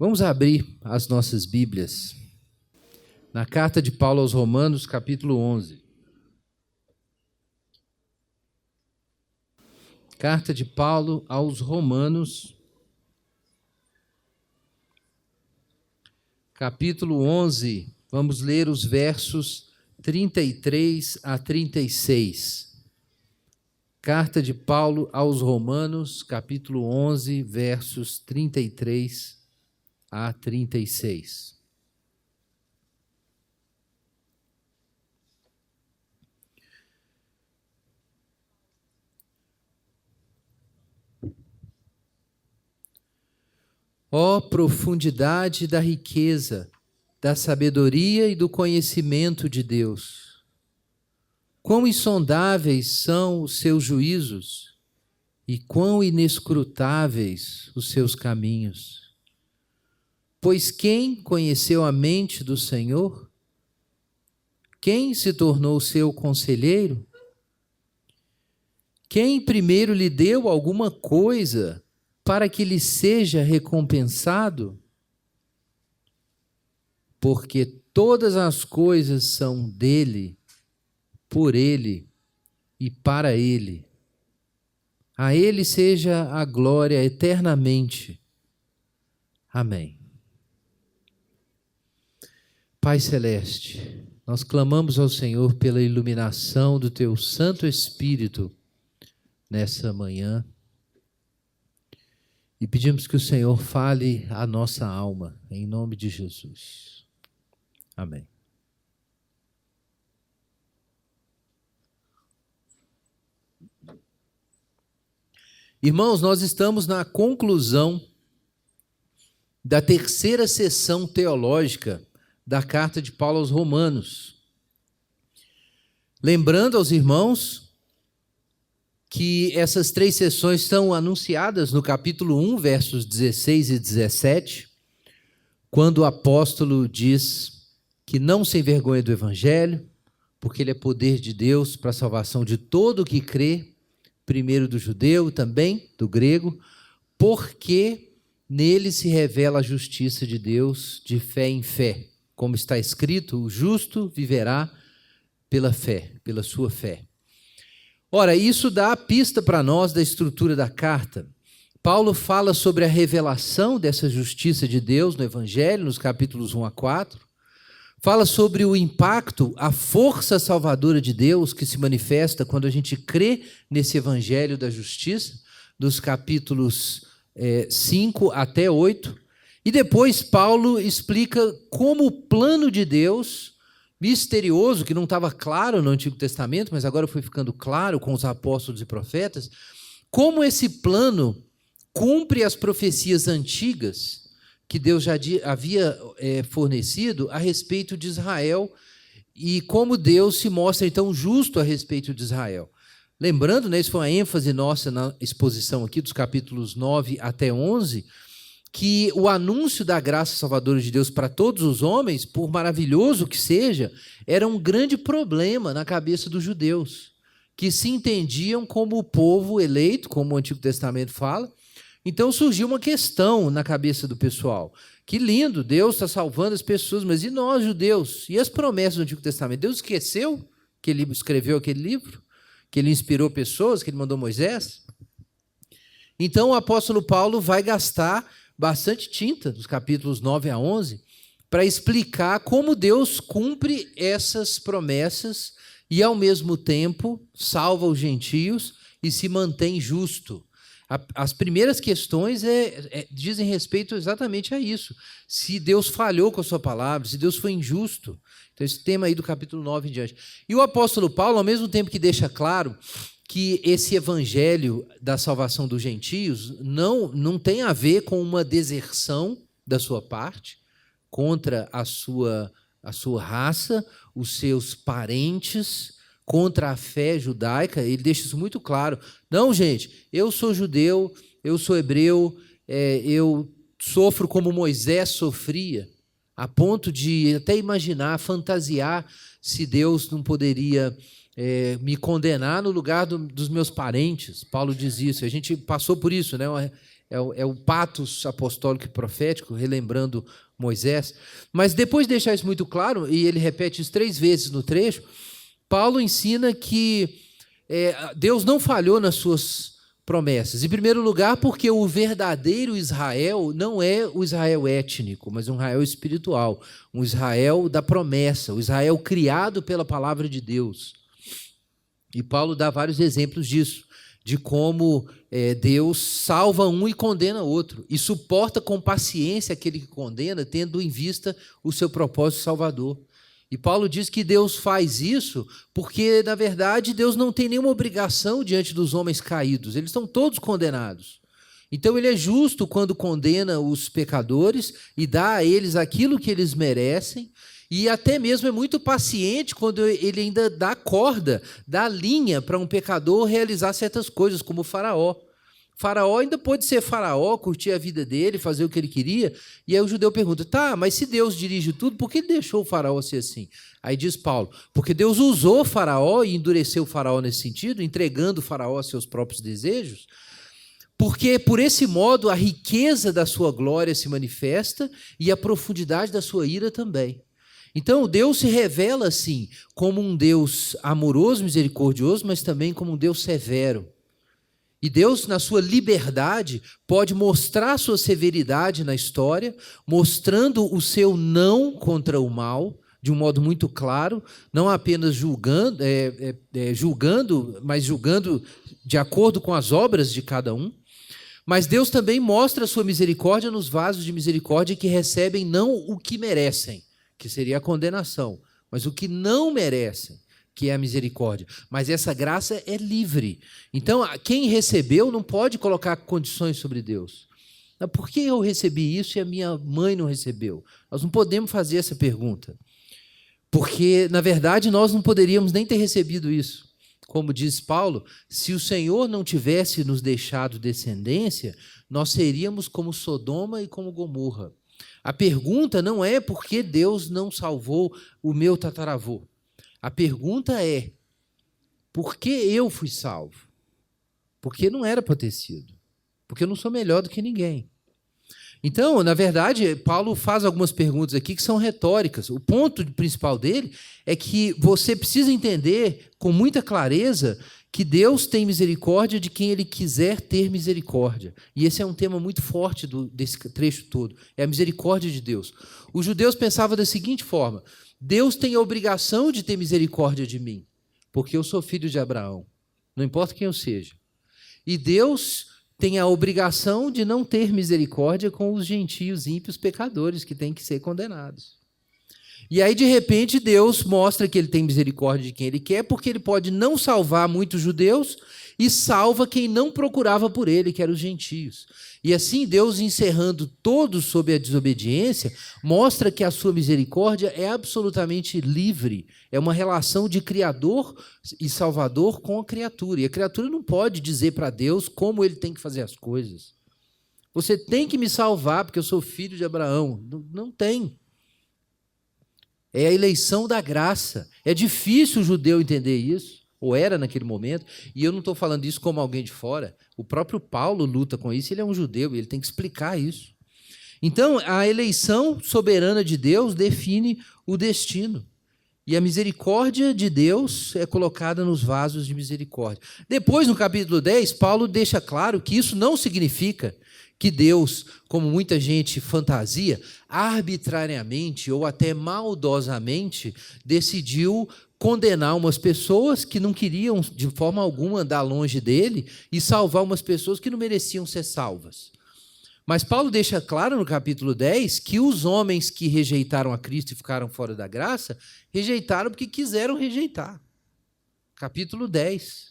Vamos abrir as nossas Bíblias na carta de Paulo aos Romanos, capítulo 11. Carta de Paulo aos Romanos, capítulo 11. Vamos ler os versos 33 a 36. Carta de Paulo aos Romanos, capítulo 11, versos 33 a 36. Ó profundidade da riqueza, da sabedoria e do conhecimento de Deus! Quão insondáveis são os seus juízos e quão inescrutáveis os seus caminhos! Pois quem conheceu a mente do Senhor? Quem se tornou seu conselheiro? Quem primeiro lhe deu alguma coisa para que lhe seja recompensado? Porque todas as coisas são dele, por ele e para ele. A ele seja a glória eternamente. Amém. Pai Celeste, nós clamamos ao Senhor pela iluminação do Teu Santo Espírito nessa manhã e pedimos que o Senhor fale à nossa alma, em nome de Jesus. Amém. Irmãos, nós estamos na conclusão da terceira sessão teológica da carta de Paulo aos Romanos. Lembrando aos irmãos que essas três sessões estão anunciadas no capítulo 1, versos 16 e 17, quando o apóstolo diz que não se envergonha do evangelho, porque ele é poder de Deus para a salvação de todo o que crê, primeiro do judeu, também do grego, porque nele se revela a justiça de Deus de fé em fé. Como está escrito, o justo viverá pela fé, pela sua fé. Ora, isso dá a pista para nós da estrutura da carta. Paulo fala sobre a revelação dessa justiça de Deus no Evangelho, nos capítulos 1 a 4. Fala sobre o impacto, a força salvadora de Deus que se manifesta quando a gente crê nesse Evangelho da justiça, dos capítulos 5 até 8. E depois Paulo explica como o plano de Deus, misterioso, que não estava claro no Antigo Testamento, mas agora foi ficando claro com os apóstolos e profetas, como esse plano cumpre as profecias antigas que Deus já havia fornecido a respeito de Israel e como Deus se mostra então justo a respeito de Israel. Lembrando, né, isso foi uma ênfase nossa na exposição aqui dos capítulos 9 até 11, que o anúncio da graça salvadora de Deus para todos os homens, por maravilhoso que seja, era um grande problema na cabeça dos judeus, que se entendiam como o povo eleito, como o Antigo Testamento fala. Então surgiu uma questão na cabeça do pessoal. Que lindo, Deus está salvando as pessoas, mas e nós, judeus? E as promessas do Antigo Testamento? Deus esqueceu que ele escreveu aquele livro? Que ele inspirou pessoas, que ele mandou Moisés? Então o apóstolo Paulo vai gastar bastante tinta, dos capítulos 9 a 11, para explicar como Deus cumpre essas promessas e, ao mesmo tempo, salva os gentios e se mantém justo. As primeiras questões dizem respeito exatamente a isso. Se Deus falhou com a sua palavra, se Deus foi injusto. Então, esse tema aí do capítulo 9 em diante. E o apóstolo Paulo, ao mesmo tempo que deixa claro que esse evangelho da salvação dos gentios não tem a ver com uma deserção da sua parte contra a sua raça, os seus parentes, contra a fé judaica. Ele deixa isso muito claro. Não, gente, eu sou judeu, eu sou hebreu, eu sofro como Moisés sofria, a ponto de até imaginar, fantasiar se Deus não poderia me condenar no lugar dos meus parentes. Paulo diz isso, a gente passou por isso, né? é o patos apostólico e profético, relembrando Moisés. Mas depois de deixar isso muito claro, e ele repete isso 3 vezes no trecho, Paulo ensina que Deus não falhou nas suas promessas. Em primeiro lugar, porque o verdadeiro Israel não é o Israel étnico, mas um Israel espiritual, um Israel da promessa, o Israel criado pela palavra de Deus. E Paulo dá vários exemplos disso, de como Deus salva um e condena outro, e suporta com paciência aquele que condena, tendo em vista o seu propósito salvador. E Paulo diz que Deus faz isso porque, na verdade, Deus não tem nenhuma obrigação diante dos homens caídos. Eles estão todos condenados. Então, ele é justo quando condena os pecadores e dá a eles aquilo que eles merecem. E até mesmo é muito paciente quando ele ainda dá corda, dá linha para um pecador realizar certas coisas, como o Faraó. Faraó ainda pode ser faraó, curtir a vida dele, fazer o que ele queria. E aí o judeu pergunta, tá, mas se Deus dirige tudo, por que ele deixou o faraó ser assim? Aí diz Paulo, porque Deus usou o faraó e endureceu o faraó nesse sentido, entregando o faraó a seus próprios desejos, porque por esse modo a riqueza da sua glória se manifesta e a profundidade da sua ira também. Então Deus se revela assim, como um Deus amoroso, misericordioso, mas também como um Deus severo. E Deus, na sua liberdade, pode mostrar a sua severidade na história, mostrando o seu não contra o mal, de um modo muito claro, não apenas julgando, mas julgando de acordo com as obras de cada um. Mas Deus também mostra a sua misericórdia nos vasos de misericórdia que recebem não o que merecem, que seria a condenação, mas o que não merecem, que é a misericórdia. Mas essa graça é livre. Então, quem recebeu não pode colocar condições sobre Deus. Por que eu recebi isso e a minha mãe não recebeu? Nós não podemos fazer essa pergunta. Porque, na verdade, nós não poderíamos nem ter recebido isso. Como diz Paulo, se o Senhor não tivesse nos deixado descendência, nós seríamos como Sodoma e como Gomorra. A pergunta não é por que Deus não salvou o meu tataravô. A pergunta é, por que eu fui salvo? Porque não era para ter sido. Porque eu não sou melhor do que ninguém. Então, na verdade, Paulo faz algumas perguntas aqui que são retóricas. O ponto principal dele é que você precisa entender com muita clareza que Deus tem misericórdia de quem Ele quiser ter misericórdia. E esse é um tema muito forte desse trecho todo. É a misericórdia de Deus. Os judeus pensavam da seguinte forma, Deus tem a obrigação de ter misericórdia de mim, porque eu sou filho de Abraão, não importa quem eu seja. E Deus tem a obrigação de não ter misericórdia com os gentios, ímpios, pecadores, que têm que ser condenados. E aí, de repente, Deus mostra que Ele tem misericórdia de quem Ele quer, porque Ele pode não salvar muitos judeus e salva quem não procurava por Ele, que eram os gentios. E assim, Deus, encerrando todos sob a desobediência, mostra que a sua misericórdia é absolutamente livre. É uma relação de Criador e Salvador com a criatura. E a criatura não pode dizer para Deus como Ele tem que fazer as coisas. Você tem que me salvar porque eu sou filho de Abraão. Não tem. É a eleição da graça. É difícil o judeu entender isso, ou era naquele momento, e eu não estou falando isso como alguém de fora. O próprio Paulo luta com isso, ele é um judeu, e ele tem que explicar isso. Então, a eleição soberana de Deus define o destino. E a misericórdia de Deus é colocada nos vasos de misericórdia. Depois, no capítulo 10, Paulo deixa claro que isso não significa que Deus, como muita gente fantasia, arbitrariamente ou até maldosamente decidiu condenar umas pessoas que não queriam de forma alguma andar longe dele e salvar umas pessoas que não mereciam ser salvas. Mas Paulo deixa claro no capítulo 10 que os homens que rejeitaram a Cristo e ficaram fora da graça, rejeitaram porque quiseram rejeitar. Capítulo 10.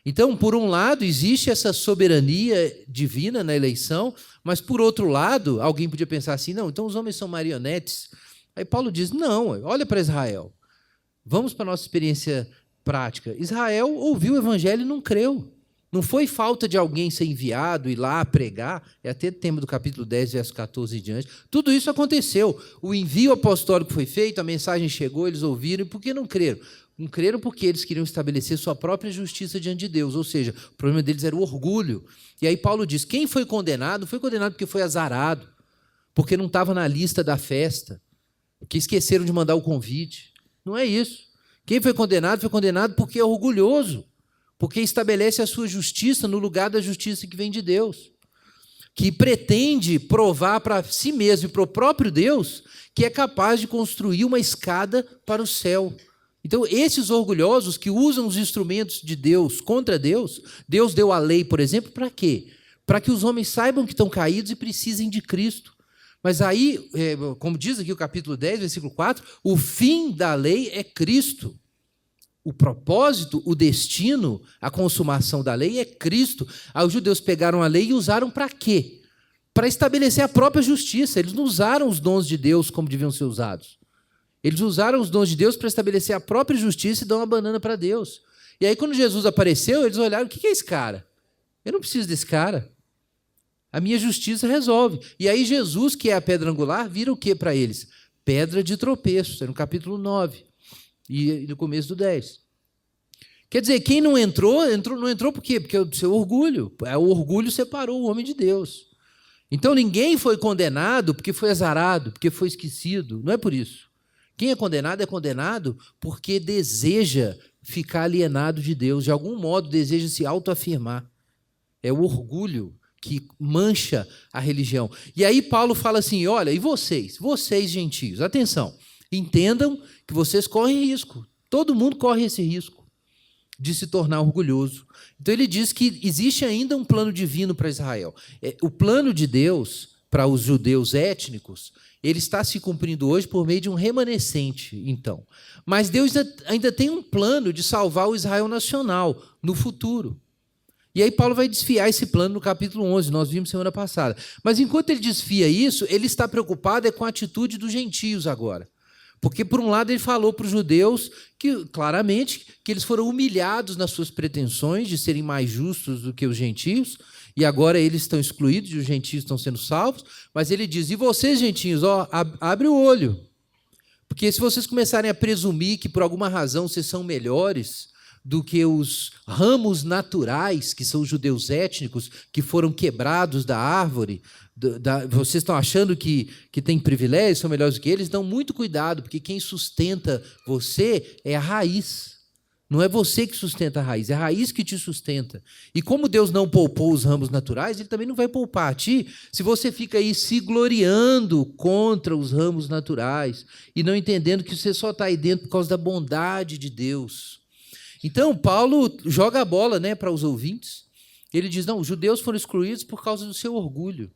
Então, por um lado, existe essa soberania divina na eleição, mas, por outro lado, alguém podia pensar assim, não, então os homens são marionetes. Aí Paulo diz, não, olha para Israel. Vamos para a nossa experiência prática. Israel ouviu o evangelho e não creu. Não foi falta de alguém ser enviado, ir lá pregar, é até o tema do capítulo 10, verso 14 e diante. Tudo isso aconteceu. O envio apostólico foi feito, a mensagem chegou, eles ouviram, e por que não creram? Não creram porque eles queriam estabelecer sua própria justiça diante de Deus, ou seja, o problema deles era o orgulho. E aí Paulo diz, quem foi condenado porque foi azarado, porque não estava na lista da festa, porque esqueceram de mandar o convite. Não é isso. Quem foi condenado porque é orgulhoso, porque estabelece a sua justiça no lugar da justiça que vem de Deus, que pretende provar para si mesmo e para o próprio Deus que é capaz de construir uma escada para o céu. Então, esses orgulhosos que usam os instrumentos de Deus contra Deus, Deus deu a lei, por exemplo, para quê? Para que os homens saibam que estão caídos e precisem de Cristo. Mas aí, como diz aqui o capítulo 10, versículo 4, o fim da lei é Cristo. O propósito, o destino, a consumação da lei é Cristo. Aí os judeus pegaram a lei e usaram para quê? Para estabelecer a própria justiça. Eles não usaram os dons de Deus como deviam ser usados. Eles usaram os dons de Deus para estabelecer a própria justiça e dar uma banana para Deus. E aí, quando Jesus apareceu, eles olharam, o que é esse cara? Eu não preciso desse cara. A minha justiça resolve. E aí Jesus, que é a pedra angular, vira o que para eles? Pedra de tropeço, no capítulo 9 e no começo do 10. Quer dizer, quem não entrou por quê? Porque o seu orgulho. O orgulho separou o homem de Deus. Então ninguém foi condenado porque foi azarado, porque foi esquecido. Não é por isso. Quem é condenado porque deseja ficar alienado de Deus, de algum modo deseja se autoafirmar. É o orgulho que mancha a religião. E aí Paulo fala assim, olha, e vocês gentios, atenção, entendam que vocês correm risco, todo mundo corre esse risco de se tornar orgulhoso. Então ele diz que existe ainda um plano divino para Israel. O plano de Deus para os judeus étnicos, ele está se cumprindo hoje por meio de um remanescente, então. Mas Deus ainda tem um plano de salvar o Israel nacional no futuro. E aí Paulo vai desfiar esse plano no capítulo 11, nós vimos semana passada. Mas enquanto ele desfia isso, ele está preocupado com a atitude dos gentios agora. Porque, por um lado, ele falou para os judeus que, claramente, que eles foram humilhados nas suas pretensões de serem mais justos do que os gentios, e agora eles estão excluídos e os gentios estão sendo salvos, mas ele diz, e vocês, gentios, abre o olho, porque se vocês começarem a presumir que, por alguma razão, vocês são melhores do que os ramos naturais, que são os judeus étnicos, que foram quebrados da árvore, vocês estão achando que tem privilégios, são melhores do que eles, dão muito cuidado, porque quem sustenta você é a raiz. Não é você que sustenta a raiz que te sustenta. E como Deus não poupou os ramos naturais, Ele também não vai poupar a ti se você fica aí se gloriando contra os ramos naturais e não entendendo que você só está aí dentro por causa da bondade de Deus. Então, Paulo joga a bola, né, para os ouvintes. Ele diz, não, os judeus foram excluídos por causa do seu orgulho.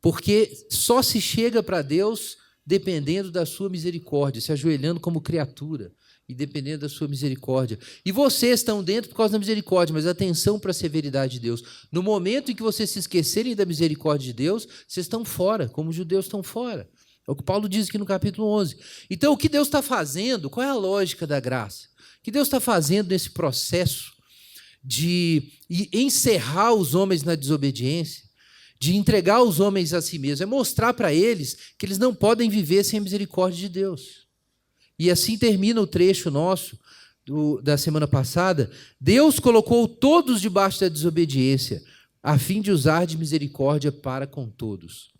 Porque só se chega para Deus dependendo da sua misericórdia, se ajoelhando como criatura e dependendo da sua misericórdia. E vocês estão dentro por causa da misericórdia, mas atenção para a severidade de Deus. No momento em que vocês se esquecerem da misericórdia de Deus, vocês estão fora, como os judeus estão fora. É o que Paulo diz aqui no capítulo 11. Então, o que Deus está fazendo? Qual é a lógica da graça? O que Deus está fazendo nesse processo de encerrar os homens na desobediência, de entregar os homens a si mesmos, é mostrar para eles que eles não podem viver sem a misericórdia de Deus. E assim termina o trecho nosso da semana passada. Deus colocou todos debaixo da desobediência, a fim de usar de misericórdia para com todos.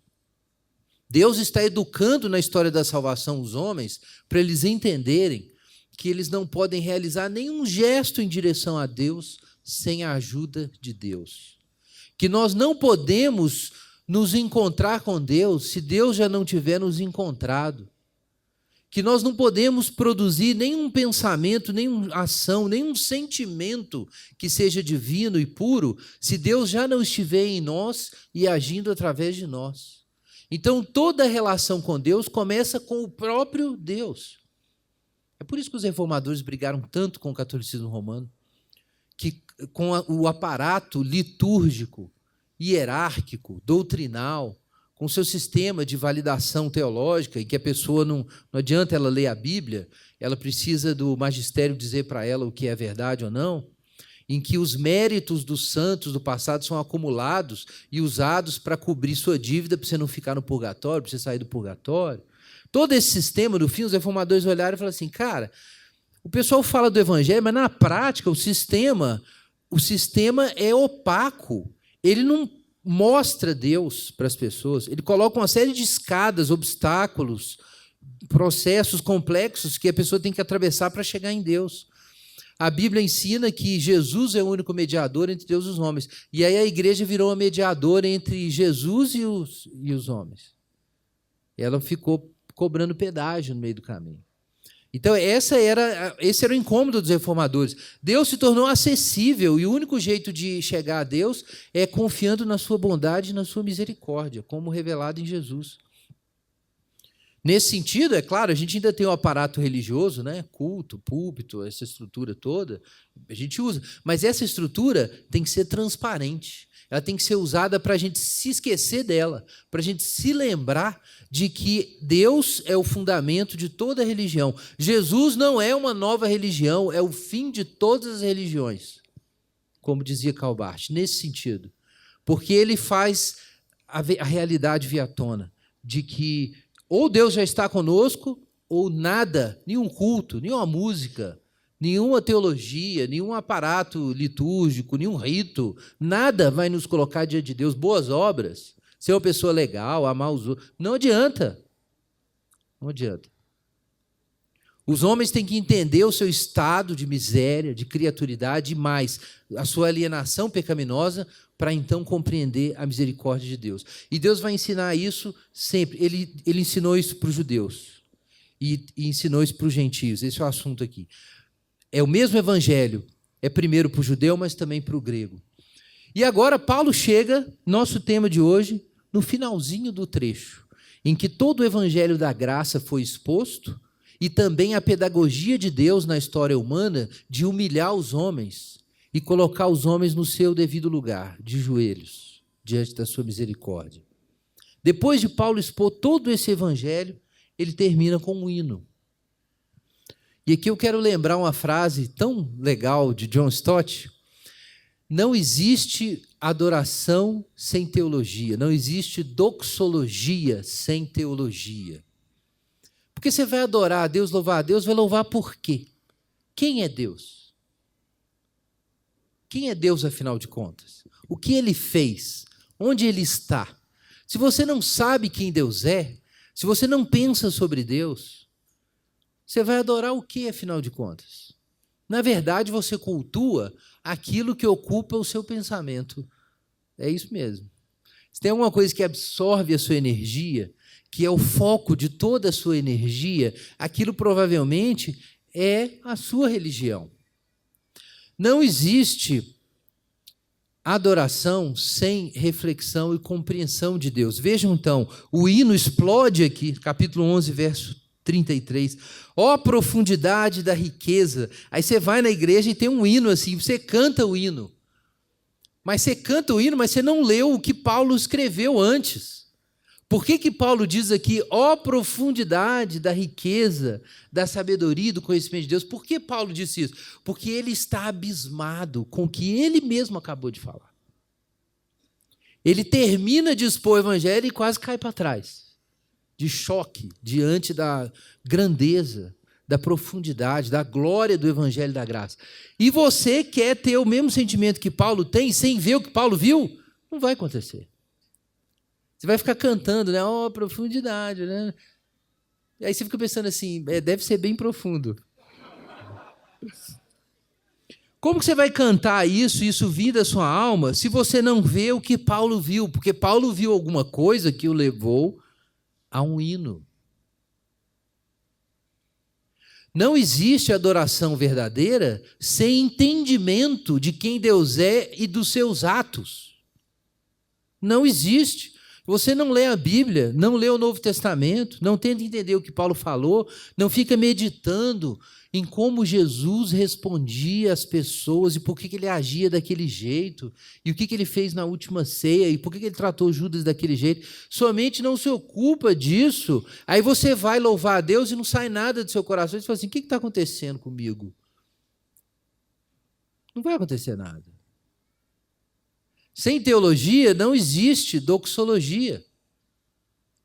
Deus está educando na história da salvação os homens para eles entenderem que eles não podem realizar nenhum gesto em direção a Deus sem a ajuda de Deus. Que nós não podemos nos encontrar com Deus se Deus já não tiver nos encontrado. Que nós não podemos produzir nenhum pensamento, nenhuma ação, nenhum sentimento que seja divino e puro se Deus já não estiver em nós e agindo através de nós. Então, toda relação com Deus começa com o próprio Deus. É por isso que os reformadores brigaram tanto com o catolicismo romano, que com o aparato litúrgico, hierárquico, doutrinal, com o seu sistema de validação teológica, em que a pessoa não adianta ela ler a Bíblia, ela precisa do magistério dizer para ela o que é verdade ou não. em que os méritos dos santos do passado são acumulados e usados para cobrir sua dívida, para você não ficar no purgatório, para você sair do purgatório. Todo esse sistema, no fim, os reformadores olharam e falaram assim, cara, o pessoal fala do evangelho, mas na prática o sistema é opaco. Ele não mostra Deus para as pessoas. Ele coloca uma série de escadas, obstáculos, processos complexos que a pessoa tem que atravessar para chegar em Deus. A Bíblia ensina que Jesus é o único mediador entre Deus e os homens. E aí a igreja virou uma mediadora entre Jesus e os homens. Ela ficou cobrando pedágio no meio do caminho. Então, esse era o incômodo dos reformadores. Deus se tornou acessível e o único jeito de chegar a Deus é confiando na sua bondade e na sua misericórdia, como revelado em Jesus. Nesse sentido, é claro, a gente ainda tem o aparato religioso, né? Culto, púlpito, essa estrutura toda, a gente usa. Mas essa estrutura tem que ser transparente. Ela tem que ser usada para a gente se esquecer dela, para a gente se lembrar de que Deus é o fundamento de toda a religião. Jesus não é uma nova religião, é o fim de todas as religiões, como dizia Karl Barth, nesse sentido. Porque ele faz a realidade vir à tona, de que ou Deus já está conosco, ou nada, nenhum culto, nenhuma música, nenhuma teologia, nenhum aparato litúrgico, nenhum rito, nada vai nos colocar diante de Deus. Boas obras, ser uma pessoa legal, amar os outros, não adianta. Não adianta. Os homens têm que entender o seu estado de miséria, de criaturidade e mais, a sua alienação pecaminosa, para então compreender a misericórdia de Deus. E Deus vai ensinar isso sempre. Ele ensinou isso para os judeus e ensinou isso para os gentios. Esse é o assunto aqui. É o mesmo evangelho, é primeiro para o judeu, mas também para o grego. E agora Paulo chega, nosso tema de hoje, no finalzinho do trecho, em que todo o evangelho da graça foi exposto e também a pedagogia de Deus na história humana de humilhar os homens e colocar os homens no seu devido lugar, de joelhos, diante da sua misericórdia. Depois de Paulo expor todo esse evangelho, ele termina com um hino. E aqui eu quero lembrar uma frase tão legal de John Stott: não existe adoração sem teologia, não existe doxologia sem teologia. Porque você vai adorar a Deus, louvar a Deus, vai louvar por quê? Quem é Deus? Quem é Deus, afinal de contas? O que Ele fez? Onde Ele está? Se você não sabe quem Deus é, se você não pensa sobre Deus, você vai adorar o que, afinal de contas? Na verdade, você cultua aquilo que ocupa o seu pensamento. É isso mesmo. Se tem alguma coisa que absorve a sua energia, que é o foco de toda a sua energia, aquilo provavelmente é a sua religião. Não existe adoração sem reflexão e compreensão de Deus. Vejam então, o hino explode aqui, capítulo 11, verso 33. Ó profundidade da riqueza. Aí você vai na igreja e tem um hino assim, você canta o hino. Mas você canta o hino, mas você não leu o que Paulo escreveu antes. Por que Paulo diz aqui, ó profundidade da riqueza, da sabedoria e do conhecimento de Deus? Por que Paulo disse isso? Porque ele está abismado com o que ele mesmo acabou de falar. Ele termina de expor o evangelho e quase cai para trás, de choque, diante da grandeza, da profundidade, da glória do evangelho da graça. E você quer ter o mesmo sentimento que Paulo tem, sem ver o que Paulo viu? Não vai acontecer. Você vai ficar cantando, né? Oh, profundidade, né? E aí você fica pensando assim, deve ser bem profundo. Como que você vai cantar isso vir da sua alma, se você não vê o que Paulo viu? Porque Paulo viu alguma coisa que o levou a um hino. Não existe adoração verdadeira sem entendimento de quem Deus é e dos seus atos. Não existe. Você não lê a Bíblia, não lê o Novo Testamento, não tenta entender o que Paulo falou, não fica meditando em como Jesus respondia às pessoas e por que ele agia daquele jeito, e o que ele fez na última ceia, e por que ele tratou Judas daquele jeito. Somente não se ocupa disso, aí você vai louvar a Deus e não sai nada do seu coração, e você fala assim, o que está acontecendo comigo? Não vai acontecer nada. Sem teologia não existe doxologia.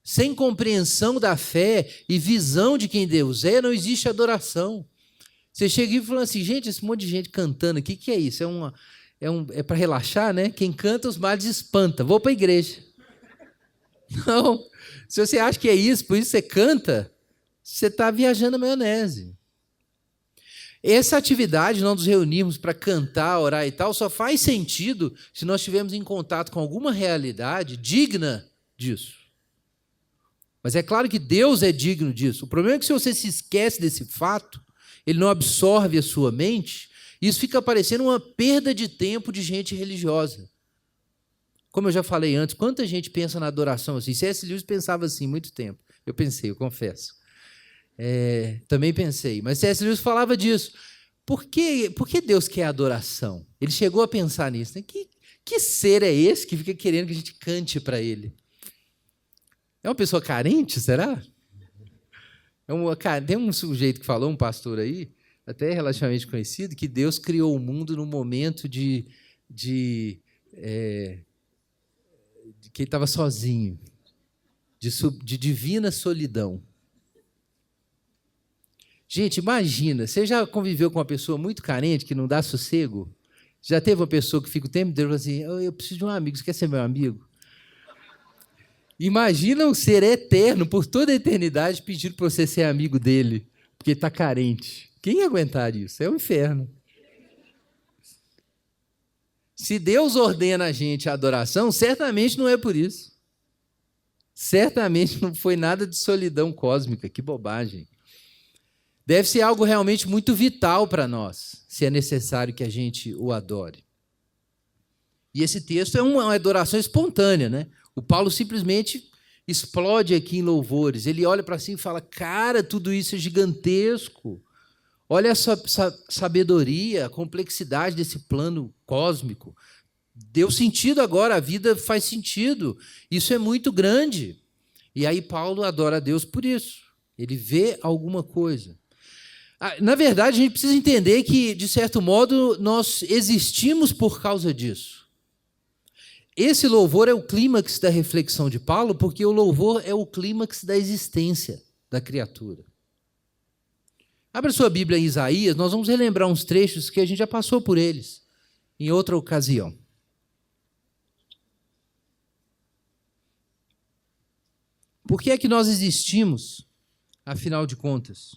Sem compreensão da fé e visão de quem Deus é, não existe adoração. Você chega e fala assim, gente, esse monte de gente cantando aqui, o que é isso? É para relaxar, né? Quem canta os males espanta. Vou para a igreja. Não. Se você acha que é isso, por isso você canta, você está viajando na maionese. Essa atividade, nós nos reunirmos para cantar, orar e tal, só faz sentido se nós estivermos em contato com alguma realidade digna disso. Mas é claro que Deus é digno disso. O problema é que se você se esquece desse fato, ele não absorve a sua mente, isso fica parecendo uma perda de tempo de gente religiosa. Como eu já falei antes, quanta gente pensa na adoração assim? C.S. Lewis pensava assim muito tempo. Eu pensei, eu confesso. Também pensei, mas C.S. Lewis falava disso. Por que Deus quer adoração? Ele chegou a pensar nisso. Né? Que ser é esse que fica querendo que a gente cante para ele? É uma pessoa carente, será? Tem um sujeito que falou, um pastor aí, até relativamente conhecido, que Deus criou o mundo num momento de que ele estava sozinho, de divina solidão. Gente, imagina, você já conviveu com uma pessoa muito carente, que não dá sossego? Já teve uma pessoa que fica o tempo inteiro assim, eu preciso de um amigo, você quer ser meu amigo? Imagina um ser eterno, por toda a eternidade, pedindo para você ser amigo dele, porque está carente. Quem ia aguentar isso? É o inferno. Se Deus ordena a gente a adoração, certamente não é por isso. Certamente não foi nada de solidão cósmica, que bobagem. Deve ser algo realmente muito vital para nós, se é necessário que a gente o adore. E esse texto é uma adoração espontânea, né? O Paulo simplesmente explode aqui em louvores. Ele olha para si e fala, cara, tudo isso é gigantesco. Olha essa sabedoria, a complexidade desse plano cósmico. Deu sentido agora, a vida faz sentido. Isso é muito grande. E aí Paulo adora a Deus por isso. Ele vê alguma coisa. Na verdade, a gente precisa entender que, de certo modo, nós existimos por causa disso. Esse louvor é o clímax da reflexão de Paulo, porque o louvor é o clímax da existência da criatura. Abra sua Bíblia em Isaías, nós vamos relembrar uns trechos que a gente já passou por eles em outra ocasião. Por que é que nós existimos, afinal de contas?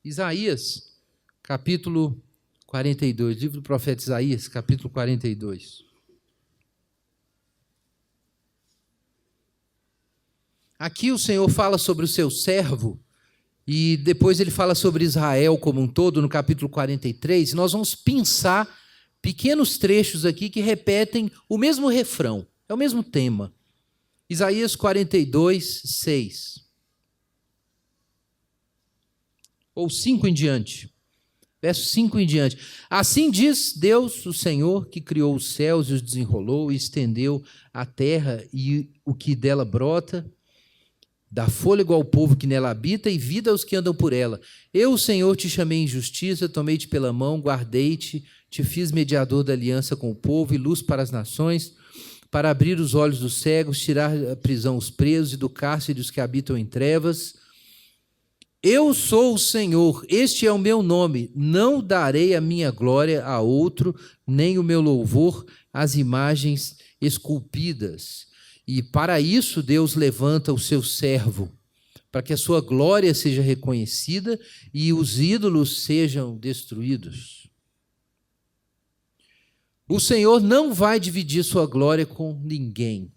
Isaías, capítulo 42, livro do profeta Isaías, capítulo 42. Aqui o Senhor fala sobre o seu servo, e depois ele fala sobre Israel como um todo, no capítulo 43, e nós vamos pensar pequenos trechos aqui que repetem o mesmo refrão, é o mesmo tema. Isaías 42, 6. Ou 5 em diante. Verso 5 em diante. Assim diz Deus, o Senhor, que criou os céus e os desenrolou, e estendeu a terra e o que dela brota, dá fôlego ao povo que nela habita e vida aos que andam por ela. Eu, o Senhor, te chamei em justiça, tomei-te pela mão, guardei-te, te fiz mediador da aliança com o povo e luz para as nações, para abrir os olhos dos cegos, tirar da prisão os presos e do cárcere os que habitam em trevas. Eu sou o Senhor, este é o meu nome, não darei a minha glória a outro, nem o meu louvor às imagens esculpidas. E para isso Deus levanta o seu servo, para que a sua glória seja reconhecida e os ídolos sejam destruídos. O Senhor não vai dividir sua glória com ninguém.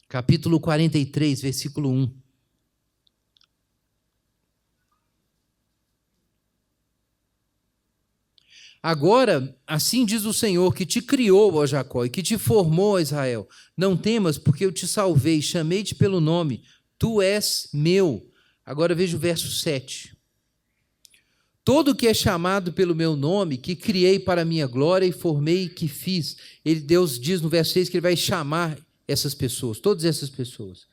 Capítulo 43, versículo 1. Agora, assim diz o Senhor, que te criou, ó Jacó, e que te formou, ó Israel. Não temas, porque eu te salvei, chamei-te pelo nome, tu és meu. Agora veja o verso 7. Todo que é chamado pelo meu nome, que criei para a minha glória e formei e que fiz. Deus diz no verso 6 que ele vai chamar essas pessoas, todas essas pessoas.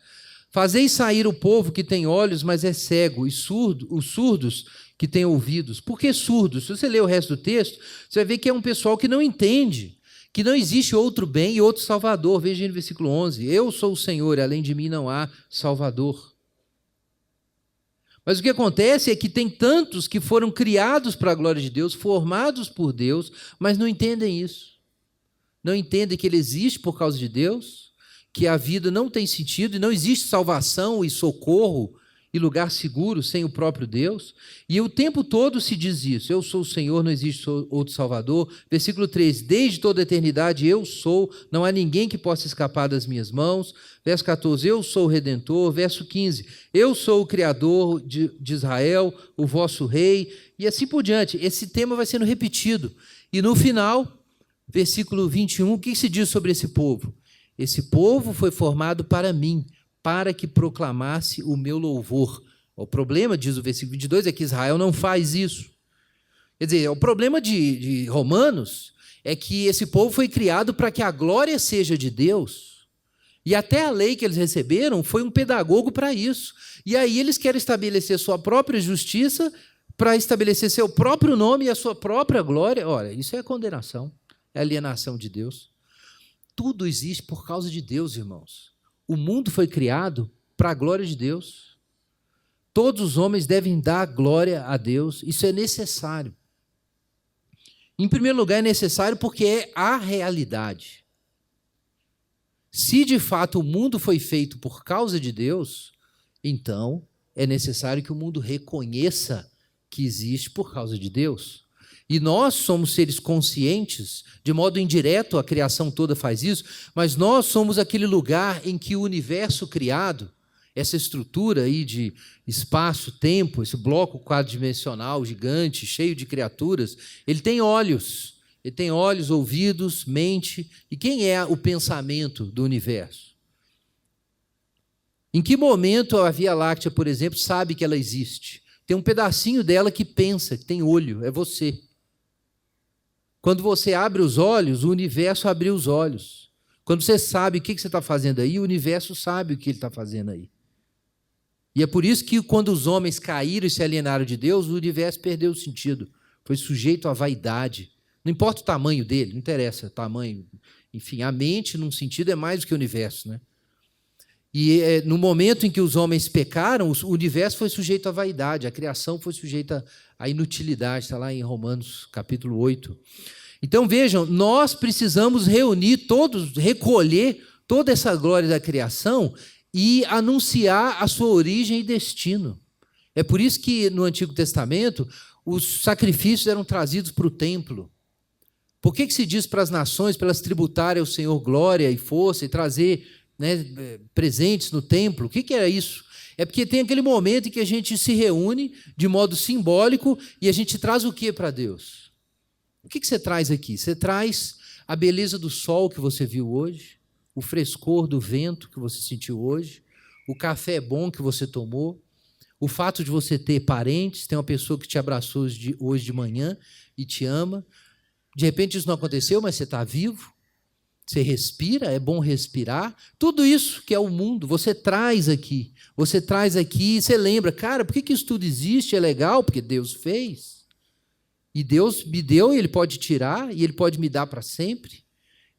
Fazeis sair o povo que tem olhos, mas é cego, e os surdos que têm ouvidos. Por que surdos? Se você ler o resto do texto, você vai ver que é um pessoal que não entende, que não existe outro bem e outro salvador. Veja aí no versículo 11. Eu sou o Senhor, e além de mim não há salvador. Mas o que acontece é que tem tantos que foram criados para a glória de Deus, formados por Deus, mas não entendem isso. Não entendem que Ele existe por causa de Deus, que a vida não tem sentido e não existe salvação e socorro e lugar seguro sem o próprio Deus. E o tempo todo se diz isso: eu sou o Senhor, não existe outro Salvador. Versículo 13: desde toda a eternidade eu sou, não há ninguém que possa escapar das minhas mãos. Verso 14: eu sou o Redentor. Verso 15: eu sou o Criador de Israel, o vosso Rei. E assim por diante. Esse tema vai sendo repetido. E no final, versículo 21, o que se diz sobre esse povo? Esse povo foi formado para mim, para que proclamasse o meu louvor. O problema, diz o versículo 22, é que Israel não faz isso. Quer dizer, o problema de Romanos é que esse povo foi criado para que a glória seja de Deus. E até a lei que eles receberam foi um pedagogo para isso. E aí eles querem estabelecer sua própria justiça para estabelecer seu próprio nome e a sua própria glória. Olha, isso é condenação, é alienação de Deus. Tudo existe por causa de Deus, irmãos. O mundo foi criado para a glória de Deus. Todos os homens devem dar glória a Deus. Isso é necessário. Em primeiro lugar, é necessário porque é a realidade. Se de fato o mundo foi feito por causa de Deus, então é necessário que o mundo reconheça que existe por causa de Deus. E nós somos seres conscientes, de modo indireto a criação toda faz isso, mas nós somos aquele lugar em que o universo criado, essa estrutura aí de espaço, tempo, esse bloco quadridimensional gigante, cheio de criaturas, ele tem olhos, ouvidos, mente. E quem é o pensamento do universo? Em que momento a Via Láctea, por exemplo, sabe que ela existe? Tem um pedacinho dela que pensa, que tem olho, é você. Quando você abre os olhos, o universo abriu os olhos. Quando você sabe o que você está fazendo aí, o universo sabe o que ele está fazendo aí. E é por isso que quando os homens caíram e se alienaram de Deus, o universo perdeu o sentido. Foi sujeito à vaidade. Não importa o tamanho dele, não interessa o tamanho. Enfim, a mente, num sentido, é mais do que o universo, né? E no momento em que os homens pecaram, o universo foi sujeito à vaidade, a criação foi sujeita à inutilidade, está lá em Romanos capítulo 8. Então vejam, nós precisamos reunir todos, recolher toda essa glória da criação e anunciar a sua origem e destino. É por isso que no Antigo Testamento os sacrifícios eram trazidos para o templo. Por que se diz para as nações, para elas tributarem ao Senhor glória e força e trazer presentes no templo? O que era isso? É porque tem aquele momento em que a gente se reúne de modo simbólico e a gente traz o que para Deus? O que você traz aqui? Você traz a beleza do sol que você viu hoje, o frescor do vento que você sentiu hoje, o café bom que você tomou, o fato de você ter parentes, tem uma pessoa que te abraçou hoje de manhã e te ama. De repente isso não aconteceu, mas você está vivo. Você respira, é bom respirar. Tudo isso que é o mundo, você traz aqui. Você traz aqui e você lembra, cara, por que isso tudo existe? É legal, porque Deus fez. E Deus me deu e Ele pode tirar, e Ele pode me dar para sempre.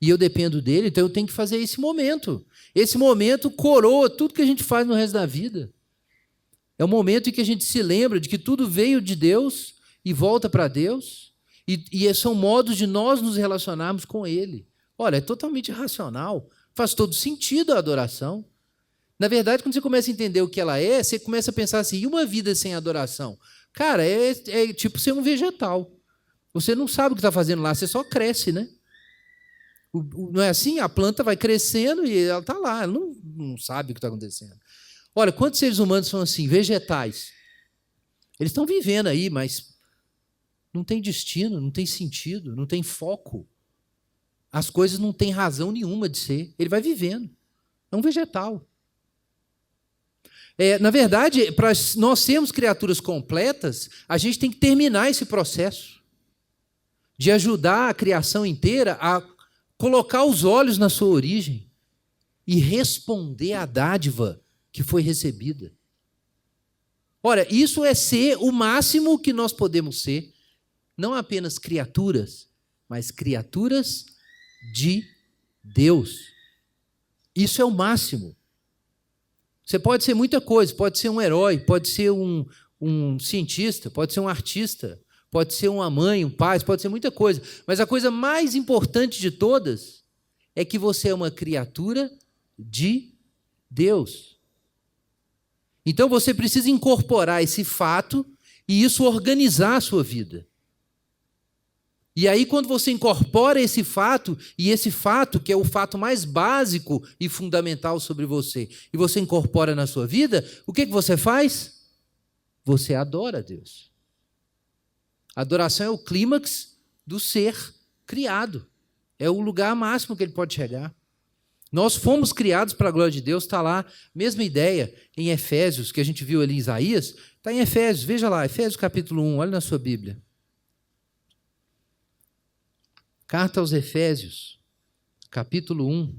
E eu dependo dEle, então eu tenho que fazer esse momento. Esse momento coroa tudo que a gente faz no resto da vida. É o momento em que a gente se lembra de que tudo veio de Deus e volta para Deus. E são modos de nós nos relacionarmos com Ele. Olha, é totalmente racional, faz todo sentido a adoração. Na verdade, quando você começa a entender o que ela é, você começa a pensar assim, e uma vida sem adoração? Cara, é tipo ser um vegetal. Você não sabe o que está fazendo lá, você só cresce, né? Não é assim? A planta vai crescendo e ela está lá, ela não sabe o que está acontecendo. Olha, quantos seres humanos são assim, vegetais? Eles estão vivendo aí, mas não tem destino, não tem sentido, não tem foco. As coisas não têm razão nenhuma de ser. Ele vai vivendo. É um vegetal. Na verdade, para nós sermos criaturas completas, a gente tem que terminar esse processo de ajudar a criação inteira a colocar os olhos na sua origem e responder à dádiva que foi recebida. Ora, isso é ser o máximo que nós podemos ser, não apenas criaturas, mas criaturas de Deus. Isso é o máximo. Você pode ser muita coisa, pode ser um herói, pode ser um cientista, pode ser um artista, pode ser uma mãe, um pai, pode ser muita coisa. Mas a coisa mais importante de todas é que você é uma criatura de Deus. Então você precisa incorporar esse fato e isso organizar a sua vida. E aí, quando você incorpora esse fato, e esse fato, que é o fato mais básico e fundamental sobre você, e você incorpora na sua vida, o que você faz? Você adora a Deus. A adoração é o clímax do ser criado. É o lugar máximo que ele pode chegar. Nós fomos criados para a glória de Deus, está lá, mesma ideia em Efésios, que a gente viu ali em Isaías, está em Efésios, veja lá, Efésios capítulo 1, olha na sua Bíblia. Carta aos Efésios, capítulo 1.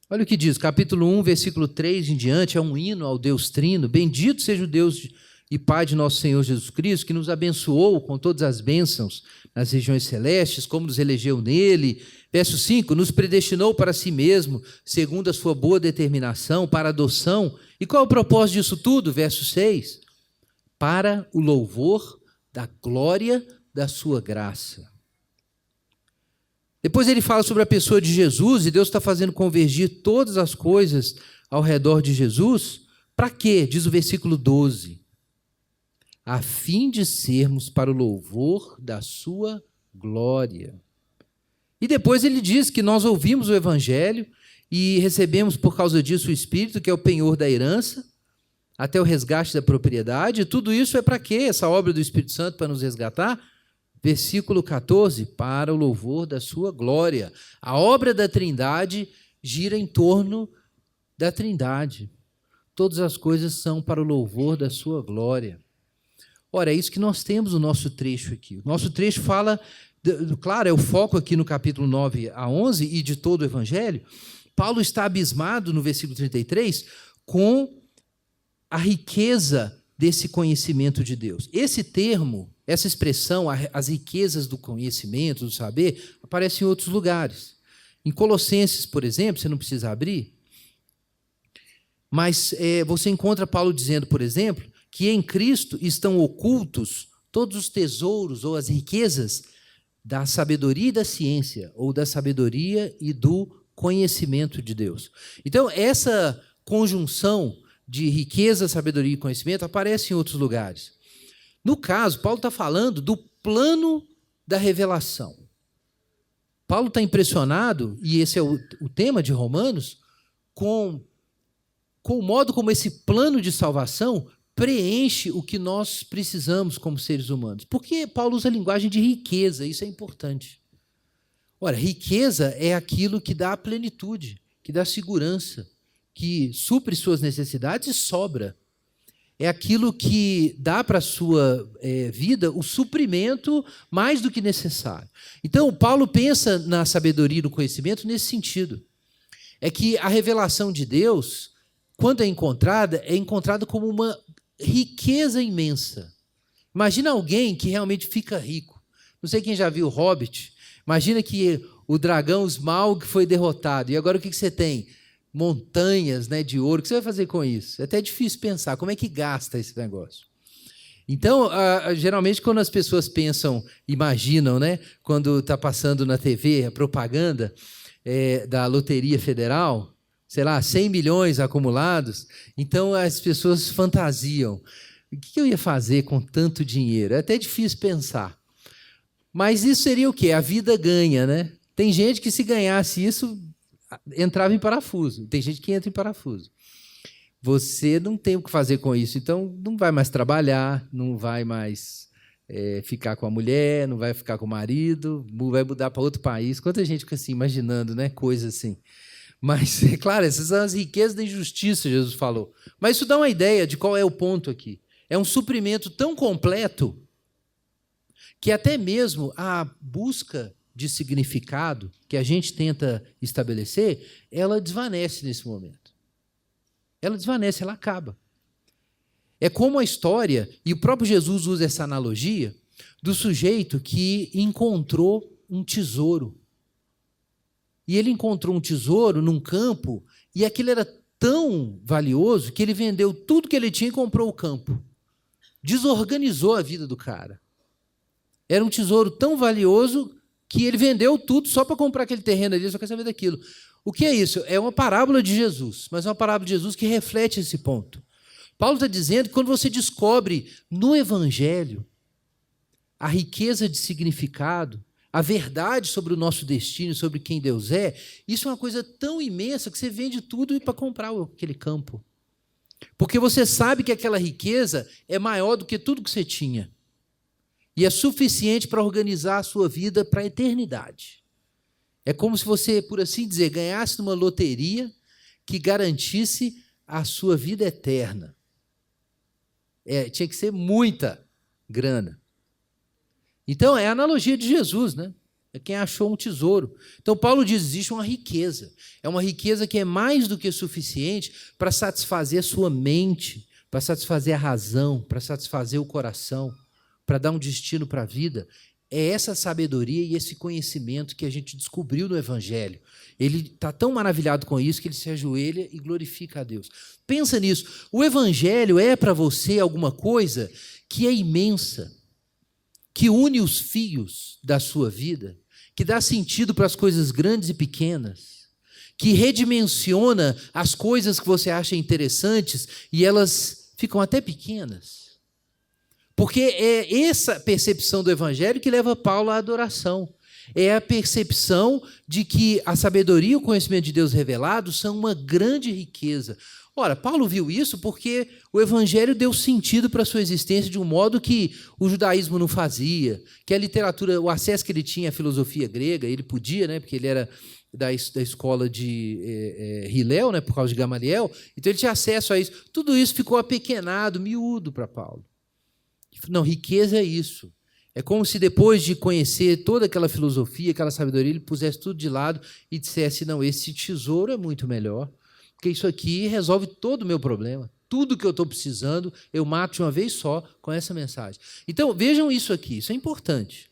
Olha o que diz, capítulo 1, versículo 3 em diante, é um hino ao Deus Trino. Bendito seja o Deus e Pai de nosso Senhor Jesus Cristo, que nos abençoou com todas as bênçãos nas regiões celestes, como nos elegeu nele. Verso 5, nos predestinou para si mesmo, segundo a sua boa determinação, para a adoção. E qual é o propósito disso tudo? Verso 6, para o louvor da glória da sua graça. Depois ele fala sobre a pessoa de Jesus, e Deus está fazendo convergir todas as coisas ao redor de Jesus. Para quê? Diz o versículo 12. A fim de sermos para o louvor da sua glória. E depois ele diz que nós ouvimos o Evangelho e recebemos por causa disso o Espírito, que é o penhor da herança, até o resgate da propriedade. E tudo isso é para quê? Essa obra do Espírito Santo para nos resgatar? Versículo 14, para o louvor da sua glória. A obra da Trindade gira em torno da Trindade. Todas as coisas são para o louvor da sua glória. Ora, é isso que nós temos no nosso trecho aqui. O nosso trecho fala, claro, é o foco aqui no capítulo 9 a 11 e de todo o Evangelho. Paulo está abismado no versículo 33 com a riqueza desse conhecimento de Deus. Esse termo, essa expressão, as riquezas do conhecimento, do saber, aparece em outros lugares. Em Colossenses, por exemplo, você não precisa abrir, mas você encontra Paulo dizendo, por exemplo, que em Cristo estão ocultos todos os tesouros ou as riquezas da sabedoria e da ciência, ou da sabedoria e do conhecimento de Deus. Então, essa conjunção de riqueza, sabedoria e conhecimento aparece em outros lugares. No caso, Paulo está falando do plano da revelação. Paulo está impressionado, e esse é o tema de Romanos, com o modo como esse plano de salvação preenche o que nós precisamos como seres humanos. Porque Paulo usa a linguagem de riqueza, isso é importante. Ora, riqueza é aquilo que dá a plenitude, que dá segurança, que supre suas necessidades e sobra. É aquilo que dá para a sua vida o suprimento mais do que necessário. Então, Paulo pensa na sabedoria e no conhecimento nesse sentido. É que a revelação de Deus, quando é encontrada como uma riqueza imensa. Imagina alguém que realmente fica rico. Não sei quem já viu o Hobbit. Imagina que o dragão Smaug foi derrotado. E agora o que você tem? Montanhas, né, de ouro. O que você vai fazer com isso? É até difícil pensar. Como é que gasta esse negócio? Então, geralmente, quando as pessoas pensam, imaginam, né, quando está passando na TV a propaganda da Loteria Federal, sei lá, 100 milhões acumulados, então as pessoas fantasiam. O que eu ia fazer com tanto dinheiro? É até difícil pensar. Mas isso seria o quê? A vida ganha, né? Tem gente que, se ganhasse isso, entrava em parafuso. Tem gente que entra em parafuso. Você não tem o que fazer com isso, então não vai mais trabalhar, não vai mais ficar com a mulher, não vai ficar com o marido, vai mudar para outro país. Quanta gente fica assim, imaginando, né? Coisa assim. Mas, é claro, essas são as riquezas da injustiça, Jesus falou. Mas isso dá uma ideia de qual é o ponto aqui. É um suprimento tão completo que até mesmo a busca de significado que a gente tenta estabelecer, ela desvanece nesse momento. Ela desvanece, ela acaba. É como a história, e o próprio Jesus usa essa analogia, do sujeito que encontrou um tesouro. E ele encontrou um tesouro num campo, e aquilo era tão valioso que ele vendeu tudo que ele tinha e comprou o campo. Desorganizou a vida do cara. Era um tesouro tão valioso que ele vendeu tudo só para comprar aquele terreno ali, só quer saber daquilo. O que é isso? É uma parábola de Jesus, mas é uma parábola de Jesus que reflete esse ponto. Paulo está dizendo que quando você descobre no Evangelho a riqueza de significado, a verdade sobre o nosso destino, sobre quem Deus é, isso é uma coisa tão imensa que você vende tudo para comprar aquele campo. Porque você sabe que aquela riqueza é maior do que tudo que você tinha. E é suficiente para organizar a sua vida para a eternidade. É como se você, por assim dizer, ganhasse numa loteria que garantisse a sua vida eterna. Tinha que ser muita grana. Então, é a analogia de Jesus, né? É quem achou um tesouro. Então, Paulo diz, existe uma riqueza. É uma riqueza que é mais do que suficiente para satisfazer a sua mente, para satisfazer a razão, para satisfazer o coração, para dar um destino para a vida. É essa sabedoria e esse conhecimento que a gente descobriu no Evangelho. Ele está tão maravilhado com isso que ele se ajoelha e glorifica a Deus. Pensa nisso. O Evangelho é para você alguma coisa que é imensa, que une os fios da sua vida, que dá sentido para as coisas grandes e pequenas, que redimensiona as coisas que você acha interessantes e elas ficam até pequenas. Porque é essa percepção do Evangelho que leva Paulo à adoração. É a percepção de que a sabedoria e o conhecimento de Deus revelado são uma grande riqueza. Ora, Paulo viu isso porque o Evangelho deu sentido para a sua existência de um modo que o judaísmo não fazia, que a literatura, o acesso que ele tinha à filosofia grega, ele podia, né, porque ele era da escola de Hilel, né, por causa de Gamaliel, então ele tinha acesso a isso. Tudo isso ficou apequenado, miúdo para Paulo. Não, riqueza é isso. É como se depois de conhecer toda aquela filosofia, aquela sabedoria, ele pusesse tudo de lado e dissesse, não, esse tesouro é muito melhor, porque isso aqui resolve todo o meu problema. Tudo que eu estou precisando, eu mato de uma vez só com essa mensagem. Então, vejam isso aqui, isso é importante.